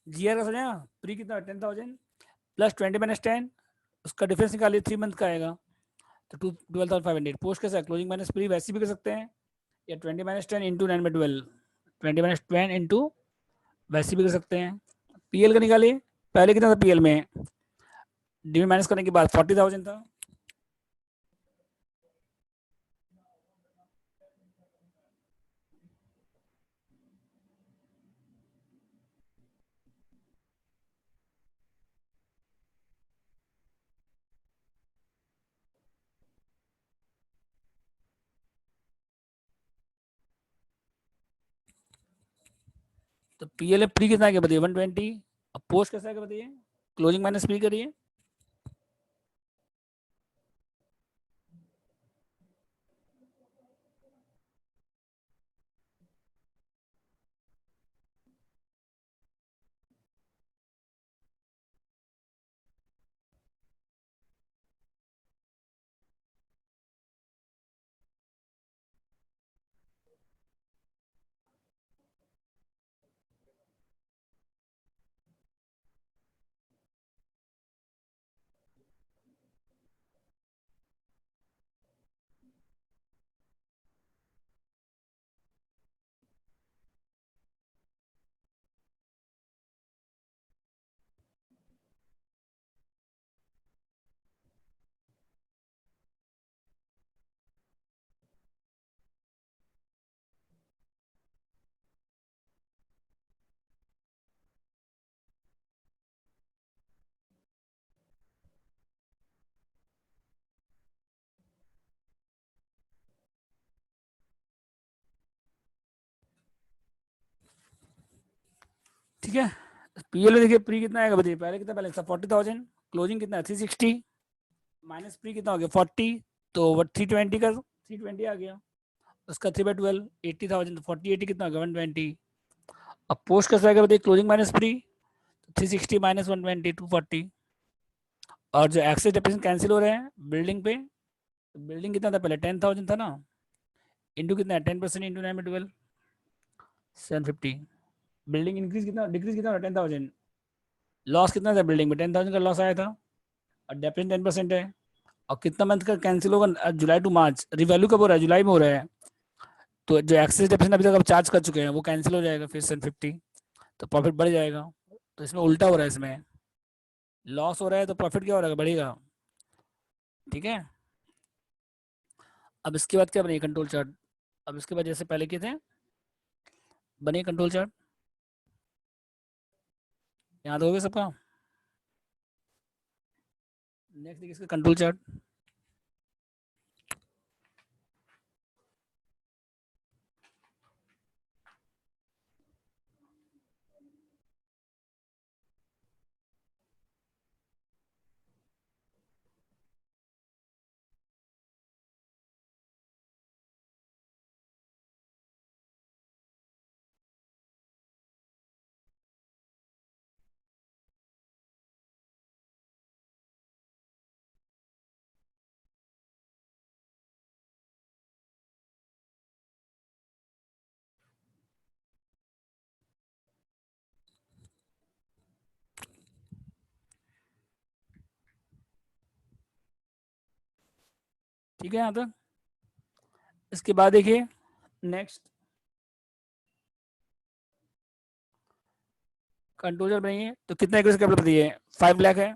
Speaker 1: GR का समझा, प्री कितना 10,000 प्लस 20 - 10, उसका डिफरेंस निकालिए 3 मंथ का आएगा, तो 12,500। पोस्ट कैसा है, क्लोजिंग माइनस प्री वैसे भी कर सकते हैं, या 20 - 10 इंटू 9/12, 20 - 10 इंटू वैसे भी कर सकते हैं। PL का निकालिए, पहले कितना था PL में, डी माइनस करने के बाद 40,000 था, तो PL प्री कितना है बताइए 120। अब पोस्ट कैसा है बताइए, क्लोजिंग माइनस प्री करिए, ठीक है। PL में देखिए प्री कितना आएगा बताइए, पहले कितना बैलेंस था 40,000, क्लोजिंग कितना है 360, माइनस प्री कितना हो गया 40, तो 320 का 320 आ गया, उसका 3/12 80,000, तो 40 80 कितना हो गया 120। अब पोस्ट कैसा आएगा बताइए, क्लोजिंग माइनस प्री, 360 माइनस 120 240, और जो एक्सेस डेप्रिसिएशन कैंसिल हो रहे हैं बिल्डिंग पे, तो बिल्डिंग कितना था पहले 10,000 था ना, इंटू कितना है 10% इंटू 9/12 750, बिल्डिंग इंक्रीज कितना डिक्रीज कितना 10,000, लॉस कितना था बिल्डिंग में 10,000 का लॉस आया था, और डेप्रिसिएशन 10% है, और कितना मंथ का कैंसिल होगा जुलाई टू मार्च, रिवैल्यू कब हो रहा है जुलाई में हो रहा है, तो जो एक्सेस डेप्रिसिएशन अभी तक आप चार्ज कर चुके हैं वो कैंसिल हो जाएगा फिर 750, तो प्रॉफिट बढ़ जाएगा। तो इसमें उल्टा हो रहा है, इसमें लॉस हो रहा है तो प्रॉफिट क्या हो रहा है बढ़ेगा। ठीक है, अब इसके बाद क्या बनेगा कंट्रोल चार्ट, अब इसके बाद जैसे पहले किए थे बने कंट्रोल चार्ट, याद हो गया सबका। नेक्स्ट देखिए इसका कंट्रोल चार्ट, ठीक है यहाँ तक। इसके बाद देखिए नेक्स्ट कंट्रोल चार्ट बनाइए, तो कितना एक्रेसी कैपिटल दिए 5 लाख है,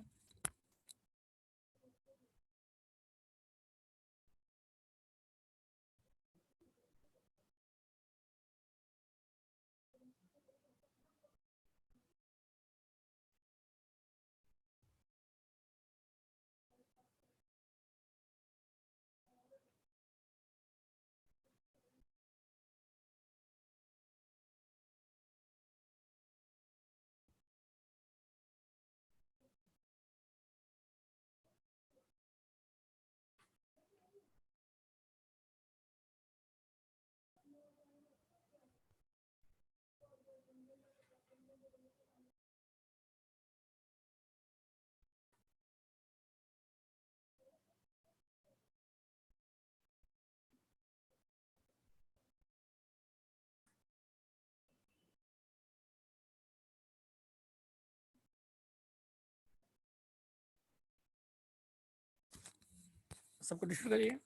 Speaker 1: सबको डिस्ट्रीब्यूट करिए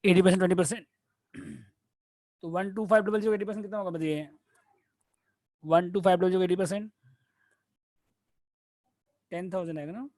Speaker 1: 80%, 20%, तो 12500 80% कितना होगा बताइए? 12500 80%, 10,000 आएगा ना।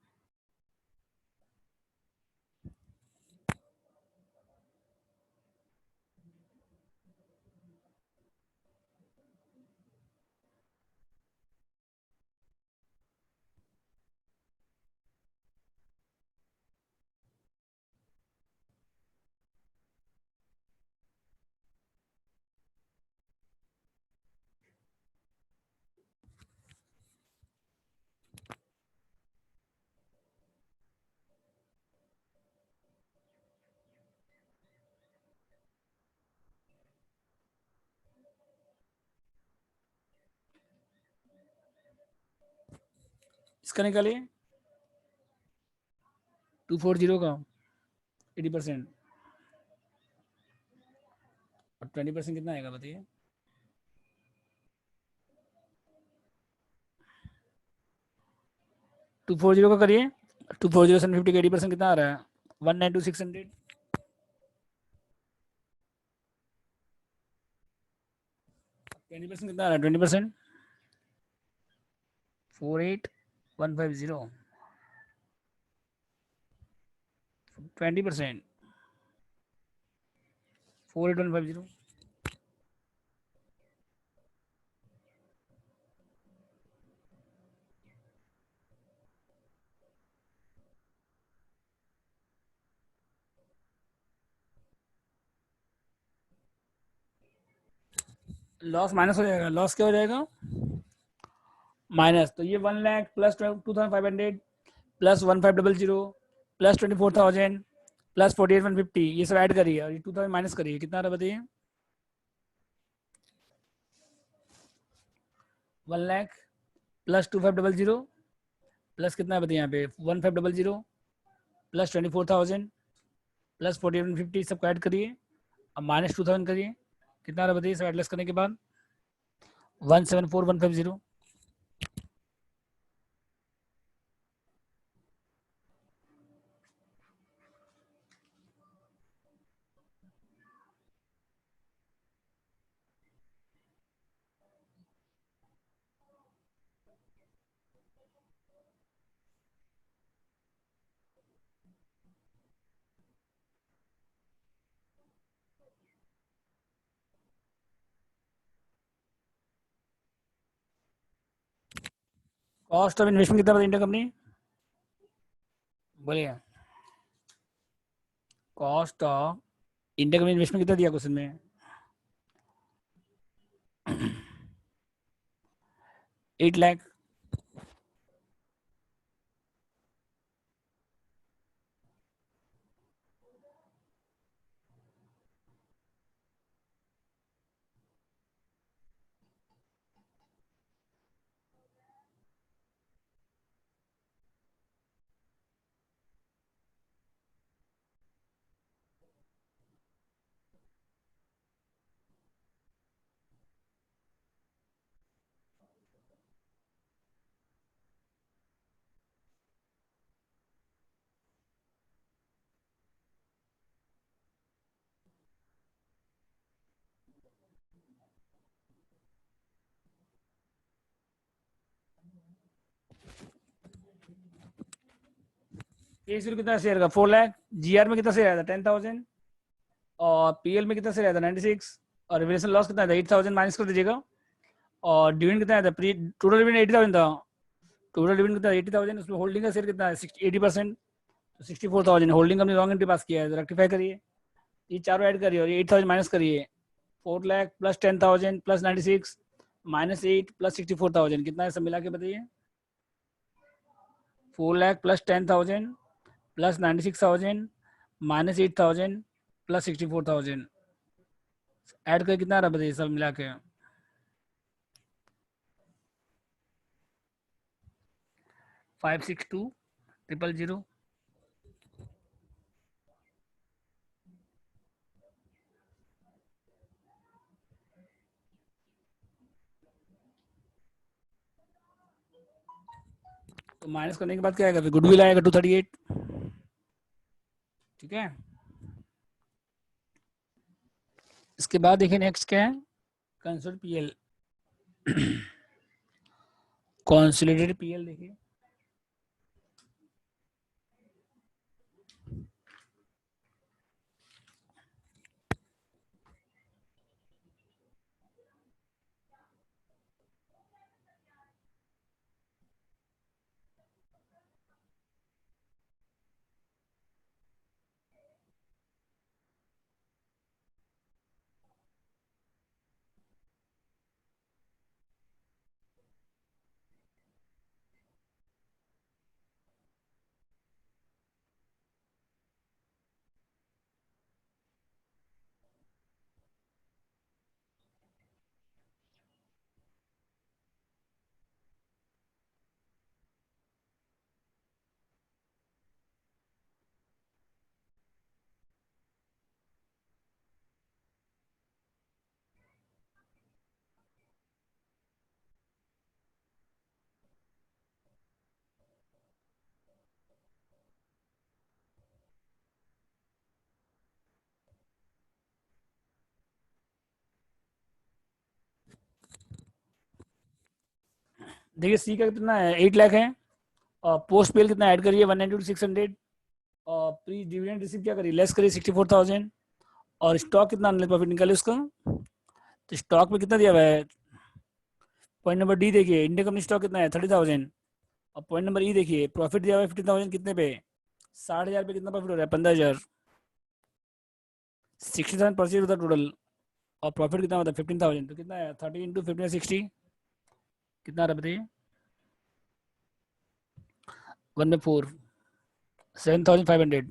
Speaker 1: इसका निकालिए 240 का 80% और 20% कितना आएगा बताइए? 240 का करिए, 240 750 का 80% कितना आ रहा है? 192,600। 20% कितना आ रहा है? 20% 48,150, 20% 48,150। लॉस माइनस हो जाएगा, लॉस क्या हो जाएगा? माइनस, तो ये 1 lakh plus 2,500 plus 1,500 plus 24,000 plus 48,150, ये सब ऐड करिए और ये 2,000 माइनस करिए, कितना आ रहा है बताइए? 1 लाख प्लस 2,500 प्लस कितना है बताइए यहाँ पे? 1,500 प्लस 24,000 प्लस 48,150, सबको ऐड करिए अब माइनस 2,000 करिए, कितना आ रहा है बताइए सब एडलेस करने के बाद? 174,150। कॉस्ट ऑफ इन्वेस्टमेंट कितना बताइए इंडिया कंपनी? बोलिए, cost of India company investment कितना दिया क्वेश्चन में? 8 लाख। फेस वैल्यू कितना शेयर का? 4 लाख। जीआर में कितना शेयर आया था? 10,000। और पीएल में कितना शेयर आया था? 96। और रिवलेशन लॉस कितना था? 8,000 माइनस कर दीजिएगा। और डिविडेंड कितना आया था? प्री टोटल डिविडेंड 80,000 था। टोटल डिविडेंड कितना? 80,000। उसमें होल्डिंग का शेयर कितना है? 80%, तो 64,000। होल्डिंग कंपनी रॉन्ग एंट्री पास किया है, रेक्टिफाई करिए, ये चारों ऐड करिए और ये 8,000 माइनस करिए। 4 lakh plus 10,000 plus 96 minus 8 plus 64,000, कितना है सब मिला के बताइए? 4 lakh plus 10,000 plus 96,000 minus 8,000 plus 64,000, add करके कितना आ रहा है बताइए सब मिला के? 562,000। तो माइनस करने के बाद क्या आएगा? फिर गुडविल आएगा 238। है। इसके बाद देखिए नेक्स्ट क्या है, कंसोलिडेटेड पीएल। कंसोलिडेटेड पीएल देखिए, देखिए सी का कितना है 8 लाख है, और पोस्ट पेल कितना ऐड करिए 190 टू 600, और प्री डिविडेंड रिसीव क्या करिए लेस करिए 64,000, और स्टॉक कितना नेट प्रॉफिट निकाले उसका। तो स्टॉक में कितना दिया हुआ है, पॉइंट नंबर डी देखिए, इंडिया कंपनी स्टॉक कितना है 30,000, और पॉइंट नंबर ई देखिए प्रॉफिट दिया हुआ है 15,000, कितने पे 60,000 पे कितना प्रॉफिट हो रहा है 15,000, 60,000 परचेज होता है टोटल, और प्रॉफिट कितना होता है 15,000, तो कितना है 30 इंटू 15 60, कितना आ रहा है बताइए 1/4, 7,500।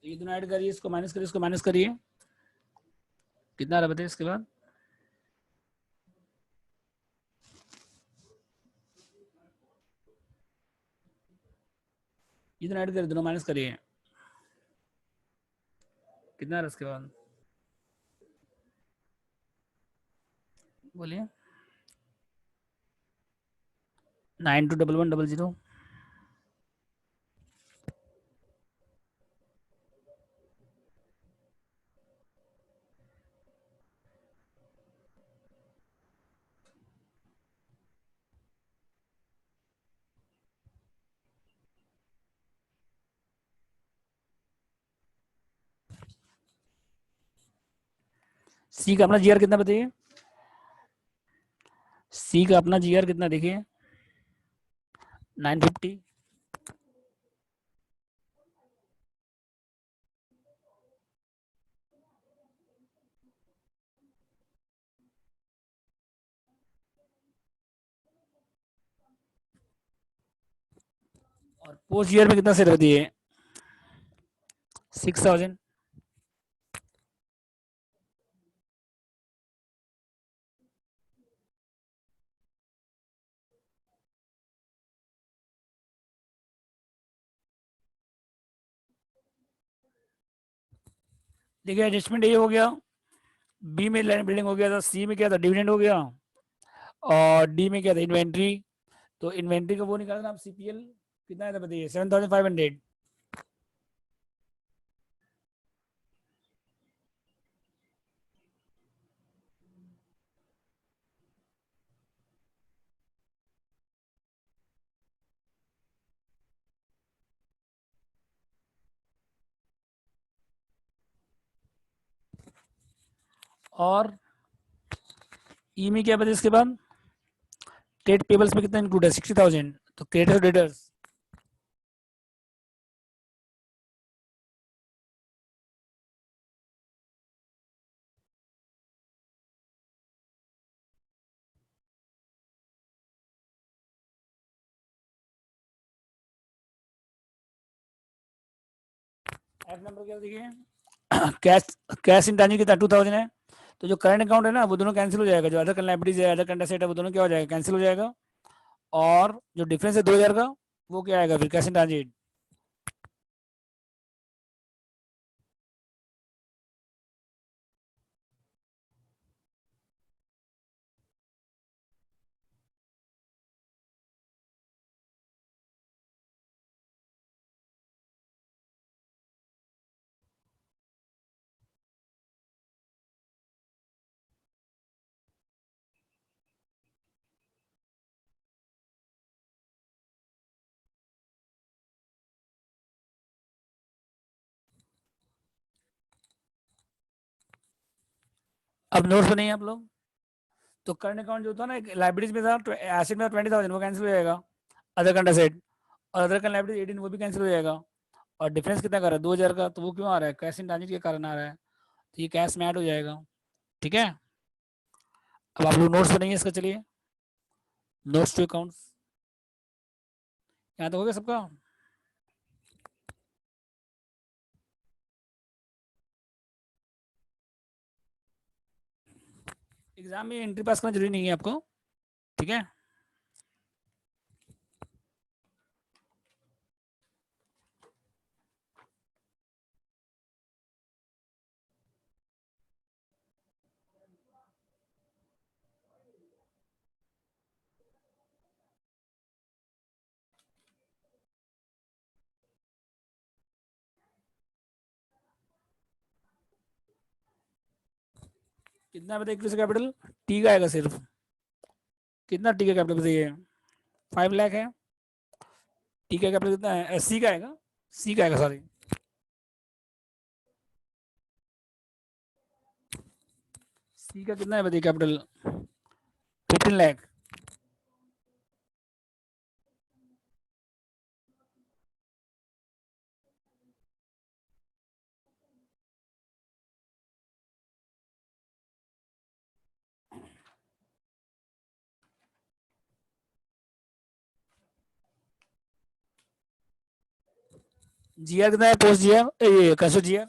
Speaker 1: तो ये दोनों ऐड करिए, इसको माइनस करिए, इसको माइनस करिए, कितना आ रहा है बताइए इसके बाद, ये दोनों ऐड करिए, दोनों माइनस करिए, कितना आ रहा है इसके बाद बोलिए, 921100। सी का अपना जीआर कितना बताइए, सी का अपना जीआर कितना देखिए 950, और पोस्ट ईयर में कितना सेल बताइए 6,000। देखिए एडजस्टमेंट ये हो गया, बी में लैंड बिल्डिंग हो गया था, सी में क्या था डिविडेंड हो गया, और डी में क्या था इन्वेंट्री। तो इन्वेंट्री का वो निकालना आप सीपीएल कितना है था बताइए 7,500, और ई में क्या बताइए इसके बाद, ट्रेड पेबल्स में कितना इंक्लूड है 60,000, तो क्रेडिटर्स डेटर्स, एफ नंबर क्या देखिए कैश, कैश इन ट्रांजिट कितना 2,000 है, तो जो करंट अकाउंट है ना वो दोनों कैंसिल हो जाएगा, जो अदर करंट लायबिलिटीज है अदर करंट एसेट है वो दोनों क्या हो जाएगा कैंसिल हो जाएगा, और जो डिफरेंस है 2,000 का वो क्या आएगा फिर कैश इन ट्रांजिट। अब नोट्स बनेंगे आप लोग। तो करंट अकाउंट जो था ना, लाइब्रेरीज में था, एसेट में था 20,000, वो कैंसिल हो जाएगा। अदर करंट एसेट और अदर करंट लाइब्रेरी 18, वो भी कैंसिल हो जाएगा। और डिफरेंस कितना कर रहा है 2,000 का, तो वो क्यों आ रहा है, कैश इन ट्रांजिट के कारण आ रहा है, तो ये कैश में ऐड हो जाएगा। ठीक है, अब आप लोग नोट्स बनाइए इसका, चलिए नोट्स टू अकाउंट्स। यहाँ तो हो गया सबका। एग्जाम में एंट्री पास करना जरूरी नहीं है आपको। ठीक है, कितना बताइए इक्विटी कैपिटल, टी का आएगा सिर्फ, कितना टी का कैपिटल बताइए, 5 लाख है। टी का कैपिटल कितना है, सी का आएगा, सी का आएगा सॉरी, सी का कितना है बताइए कैपिटल, 15 लाख। जीआर कितना है, पोस्ट जीआर, ये कैसे जीआर,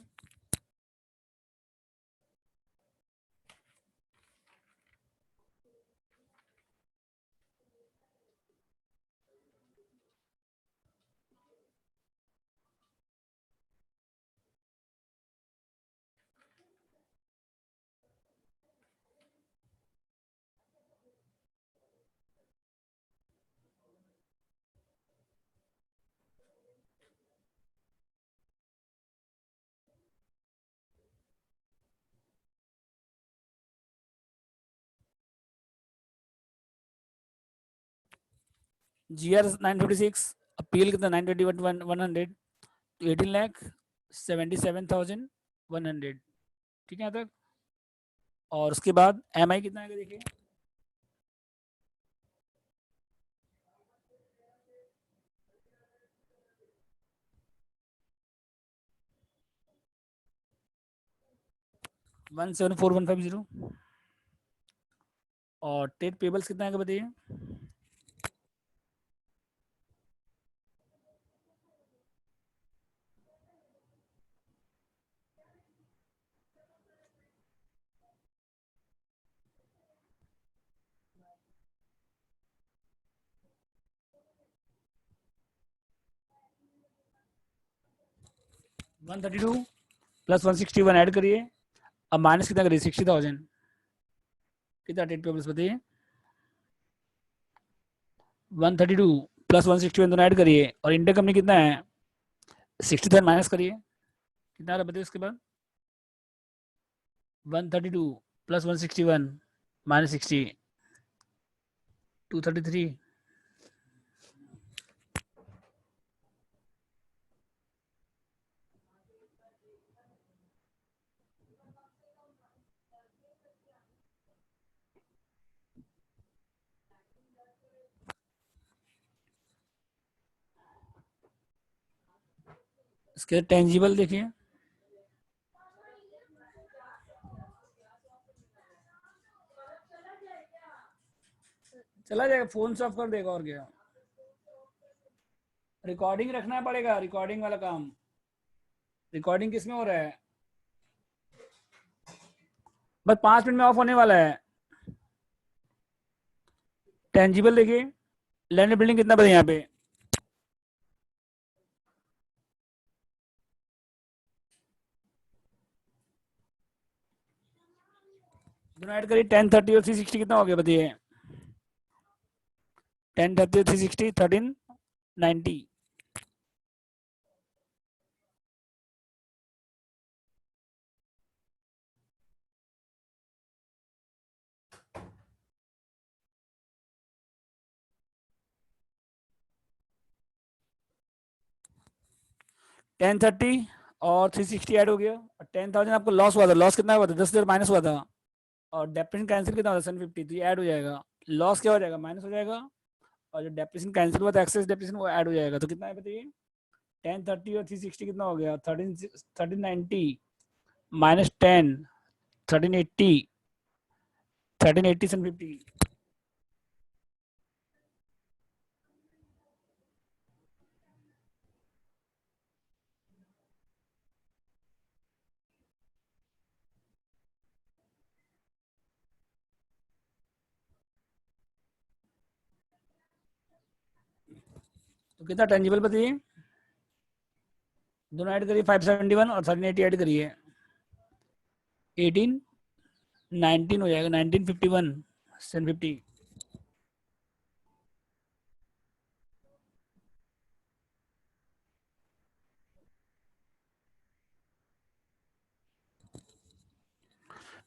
Speaker 1: 956, अपील कितना 921,100, तो 18,77,100। ठीक है यहाँ तक। और उसके बाद एम आई कितना है देखिए, 174,150। और ट्रेड पेबल्स कितना है बताइए, 132 प्लस 161 ऐड करिए। अब माइनस कितना करिए, 60,000। कितना ट्रेड पेबल्स बताइए, 132 प्लस 161 दोनों ऐड करिए, और इंटर कंपनी कितना है, 60,000 माइनस करिए, कितना आ रहा है बताइए उसके बाद, 132 प्लस 161 माइनस 60, 233। इसके टेंजिबल देखिए, चला जाएगा, फोन से ऑफ कर देगा और क्या, रिकॉर्डिंग रखना पड़ेगा, रिकॉर्डिंग वाला काम। रिकॉर्डिंग किस में हो रहा है, बस 5 मिनट में ऑफ होने वाला है। टेंजिबल देखिए, लैंड बिल्डिंग कितना बता यहाँ पे, दोनों ऐड करिए, 1030 और 360 कितना हो गया बताइए, 1030 और 360 1390। टेन थर्टी और 360 ऐड हो गया, 10,000 आपको लॉस हुआ था, लॉस कितना हुआ था, 10,000 माइनस हुआ था, और डेप्रिसिएशन कैंसिल कितना होता है 750, तो ये ऐड हो जाएगा। लॉस क्या हो जाएगा, माइनस हो जाएगा, और जो डेप्रिसिएशन कैंसिल हुआ था एक्सेस डेप्रिसिएशन वो ऐड हो जाएगा। तो कितना है बताइए, 1030 और 360 कितना हो गया, 1390 माइनस 10, 1380, 1380 750। तो कितना टेंजिबल बताइए, दोनों ऐड करिए, 571 और 1380 ऐड करिए, 18 19 हो जाएगा, 1951 750।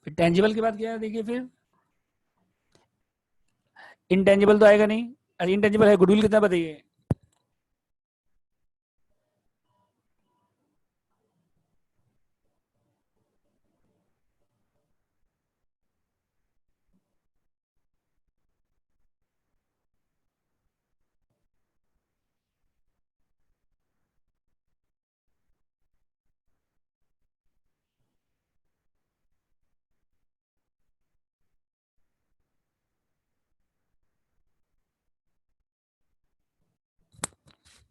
Speaker 1: फिर टेंजिबल की बात क्या है देखिए, फिर इनटेंजिबल तो आएगा नहीं, अरे इनटेंजिबल है, गुडविल कितना बताइए,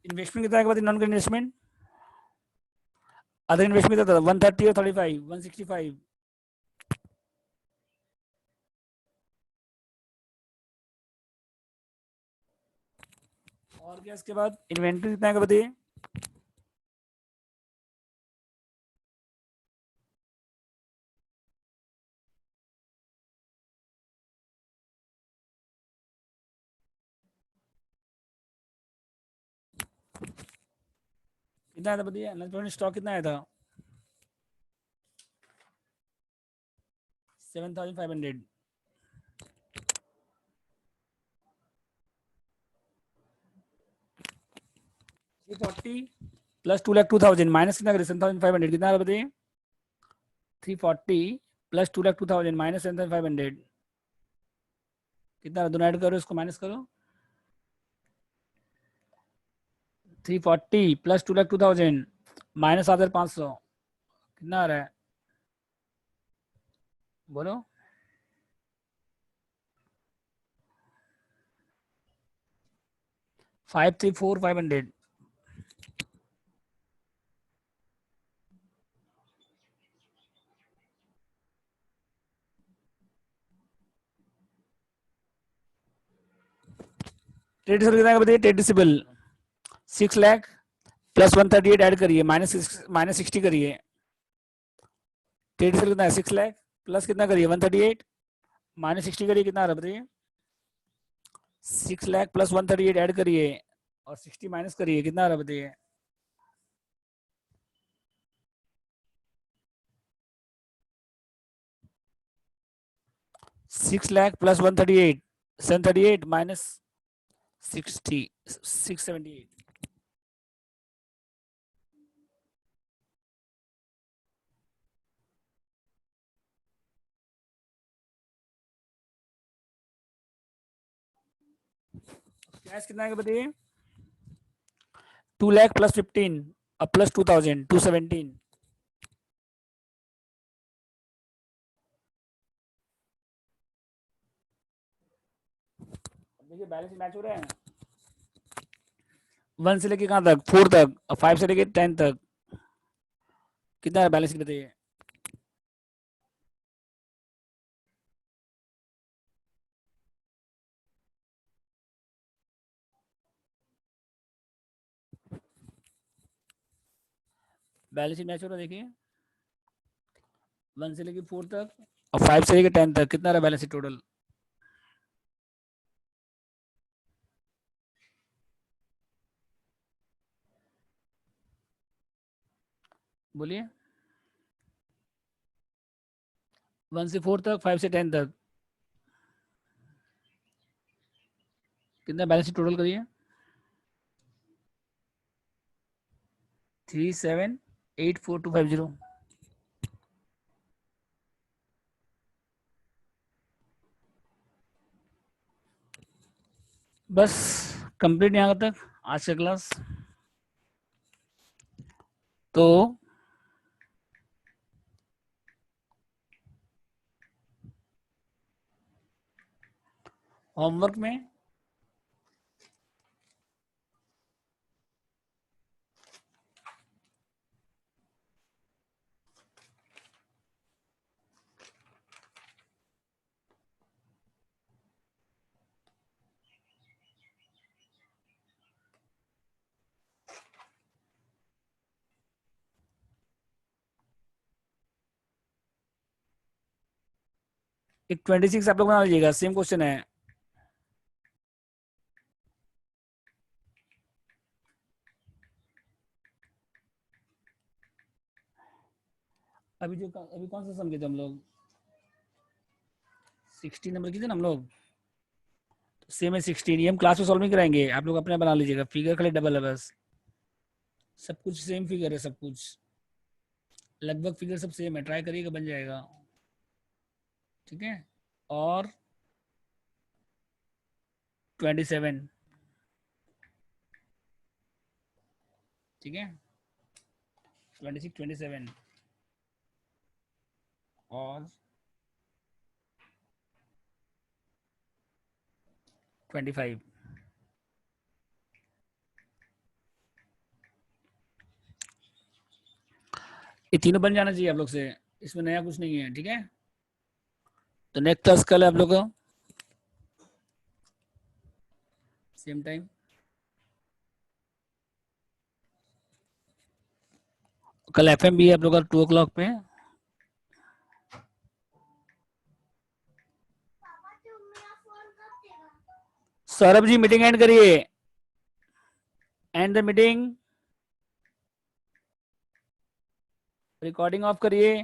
Speaker 1: इन्वेस्टमेंट कितना आएगा बताइए, नॉन इन्वेस्टमेंट, अदर इन्वेस्टमेंट कितना था, 130 और 35 165। और क्या इसके बाद इन्वेंट्री कितना आएगा बताइए, कितना आया था बताइए, अनएक्सपेक्टेड स्टॉक कितना आया था, 7500। 340 प्लस 2,02,000 माइनस कितना करें, 7,500 कितना बताइए, 340 प्लस 2,02,000 माइनस 7,500 कितना, दोनों ऐड करो, इसको माइनस करो, 340 प्लस 2,02,000 माइनस 7,500 कितना आ रहा है, बोलो, 534,500। ट्रेड रिसिबल कितना बताइए, trade receivable 6 lakh plus 138 add करिए, माइनस 60 करिए, ट्रेड रिसिबल कितना है 6 लाख प्लस कितना करिए 138 माइनस 60 करिए, कितना आ रहा है बताइए, 6 लाख प्लस 138 ऐड करिए और 60 माइनस करिए, कितना आ रहा है बताइए, 6 लाख प्लस 138 738 माइनस 60 678। कैश कितना है बताइए, 2 लाख प्लस 15 और प्लस 2,000 217। देखिए बैलेंस मैच हो रहा है, 1 से लेके कहाँ तक 4 तक और 5 से लेके 10 तक, कितना है बैलेंस बताइए, बैलेंस शीट मैच हो रहा है देखिए, 1 से लेके 4 तक और 5 से लेके 10 तक, कितना रहा बैलेंस शीट टोटल, बोलिए, 1 से 4 तक 5 से 10 तक, कितना बैलेंस शीट टोटल करिए, 3784250। बस कंप्लीट यहाँ तक आज का क्लास। तो होमवर्क में एक 26 आप लोग बना लीजिएगा, सेम क्वेश्चन है। अभी कौन सा सम किए थे हम लोग? 16 नंबर किए थे ना हम लोग। सेम है 16, ये हम क्लास में सॉल्व नहीं कराएंगे, आप लोग अपने बना लीजिएगा। फिगर खाली डबल है बस, सब कुछ सेम फिगर है, सब कुछ लगभग फिगर सब सेम है, ट्राई करिएगा बन जाएगा। ठीक है। और 27, ठीक है, 26 27 और 25। ये तीनों बन जाना चाहिए आप लोग से, इसमें नया कुछ नहीं है। ठीक है, तो नेक्स्ट क्लास कल है आप लोग का, सेम टाइम। कल एफएम भी है आप लोग का 2 o'clock पे। सौरभ जी मीटिंग एंड करिए, and the meeting, recording of करिए।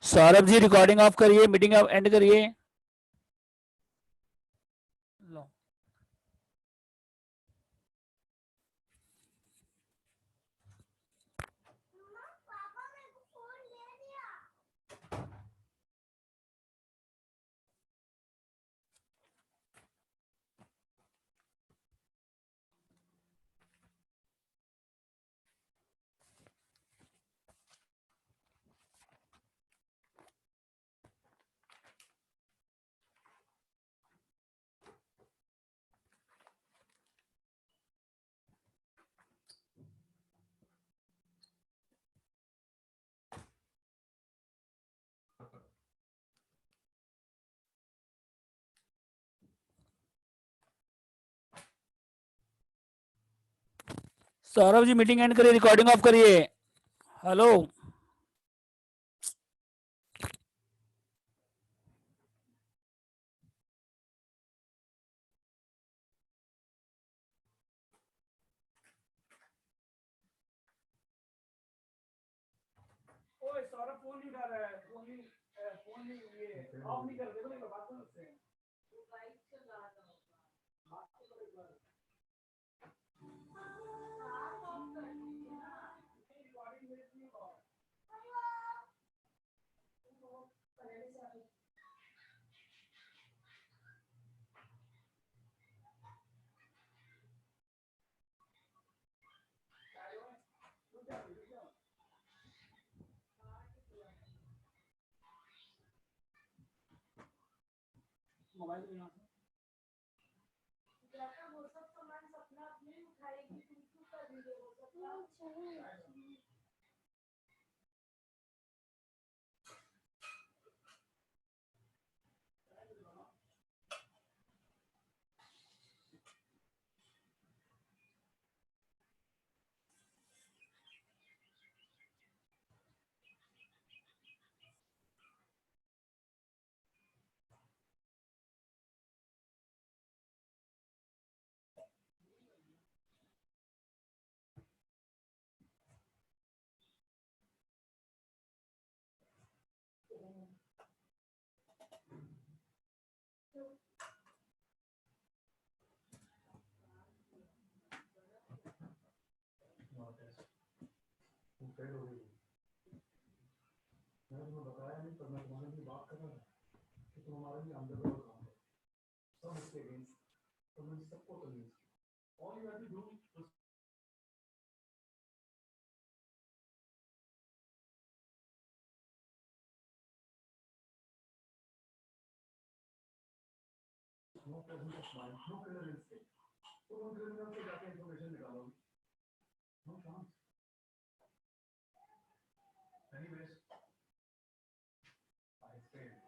Speaker 1: सौरभ जी रिकॉर्डिंग ऑफ करिए, मीटिंग एंड करिए। लो। सौरभ जी मीटिंग एंड करिए, रिकॉर्डिंग ऑफ करिए। हेलो। ओए सौरभ फोन नहीं उठा रहा है, फोन नहीं, ये ऑफ नहीं कर, देखो ना बात करो उससे। मोबाइल
Speaker 2: तो हमारे लिए अंडरग्राउंड काम है सब इसके अगेंस्ट तो मैं सबको convince all you have to do no presence of mind no criminal instinct तो उन क्रिमिनल से जाके इंफॉर्मेशन निकालोगे no chance anyways I failed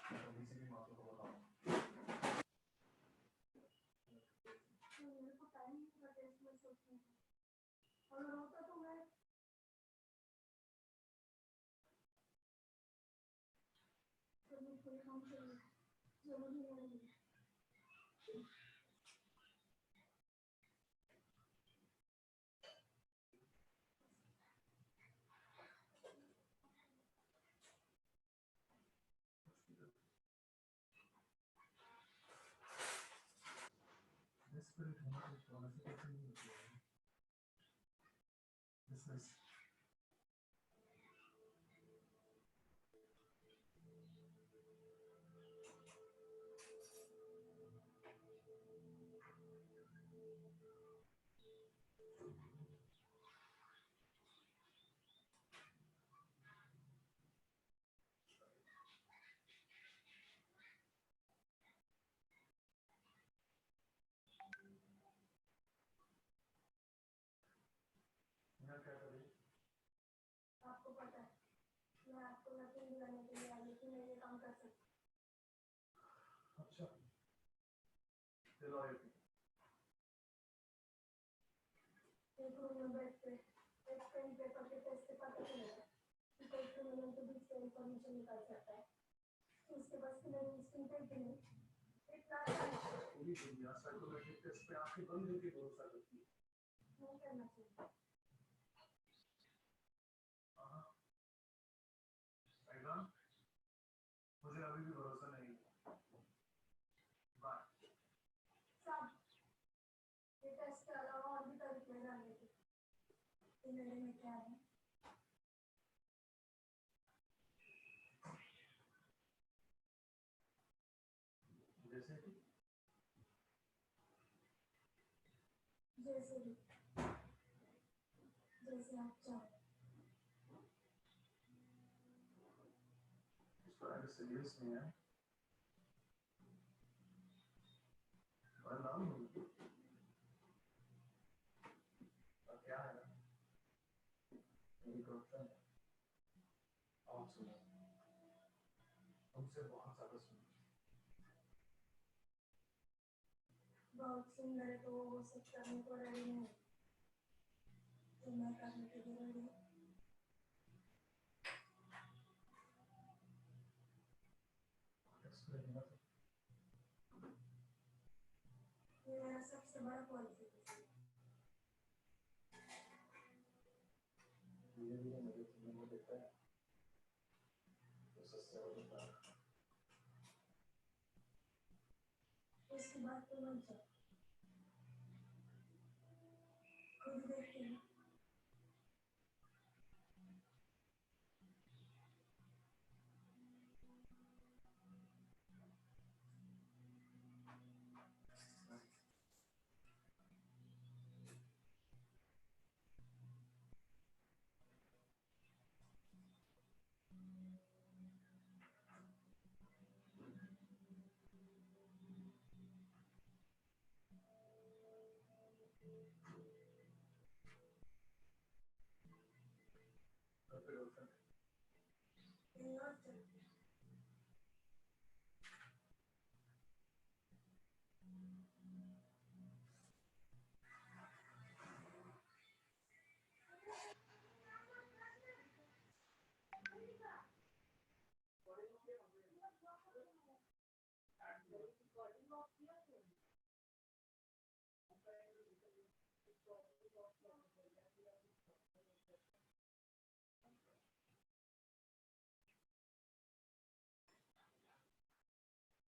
Speaker 2: मैं तो किसी भी मात्र को बताऊं मेरे को टाइम नहीं था टेस्ट में सोचने का अगर होता तो मैं जरूर कोई काम करूंगा जरूरी नहीं है desperate होना कुछ क्वालिफिकेशन नहीं होती है बिजनेस मैं क्या करूं आपको पता है मैं आपको यकीन दिलाने के लिए आई कि मैं ये काम कर सकती अच्छा चलो आइए एक रूम में बैठ के एक पेन पेपर के टेस्ट से पता चलेगा कि कोई क्रिमिनल के बीच से इंफॉर्मेशन निकाल सकता है उसके पास की मेरी इंस्टिंक्ट है कि नहीं इतना पूरी दुनिया साइकोलॉजिकल टेस्ट पे आंखें बंद करके भरोसा करती है नहीं करना चाहिए हाँ साइबान मुझे अभी भी भरोसा नहीं है बाय साहब ये टेस्ट के अलावा और भी तरीके जानने थे कि मेरे में क्या है जैसे कि जैसे भी जैसे आप चाहो इसको अगर सीरियस नहीं है और नाम और क्या है मेरी गर्लफ्रेंड और सुनो हमसे बहुत ज्यादा सुनो बहुत सुंदर है तो वो सब करने को रेडी नहीं तो मैं करने के लिए रेडी ये मेरा सबसे बड़ा क्वालिफिकेशन धीरे धीरे मेरे जीवन में देखता है तो सस्ते होता है उसके बाद तो मन चल खुद देखते हैं और फिर गर्लफ्रेंड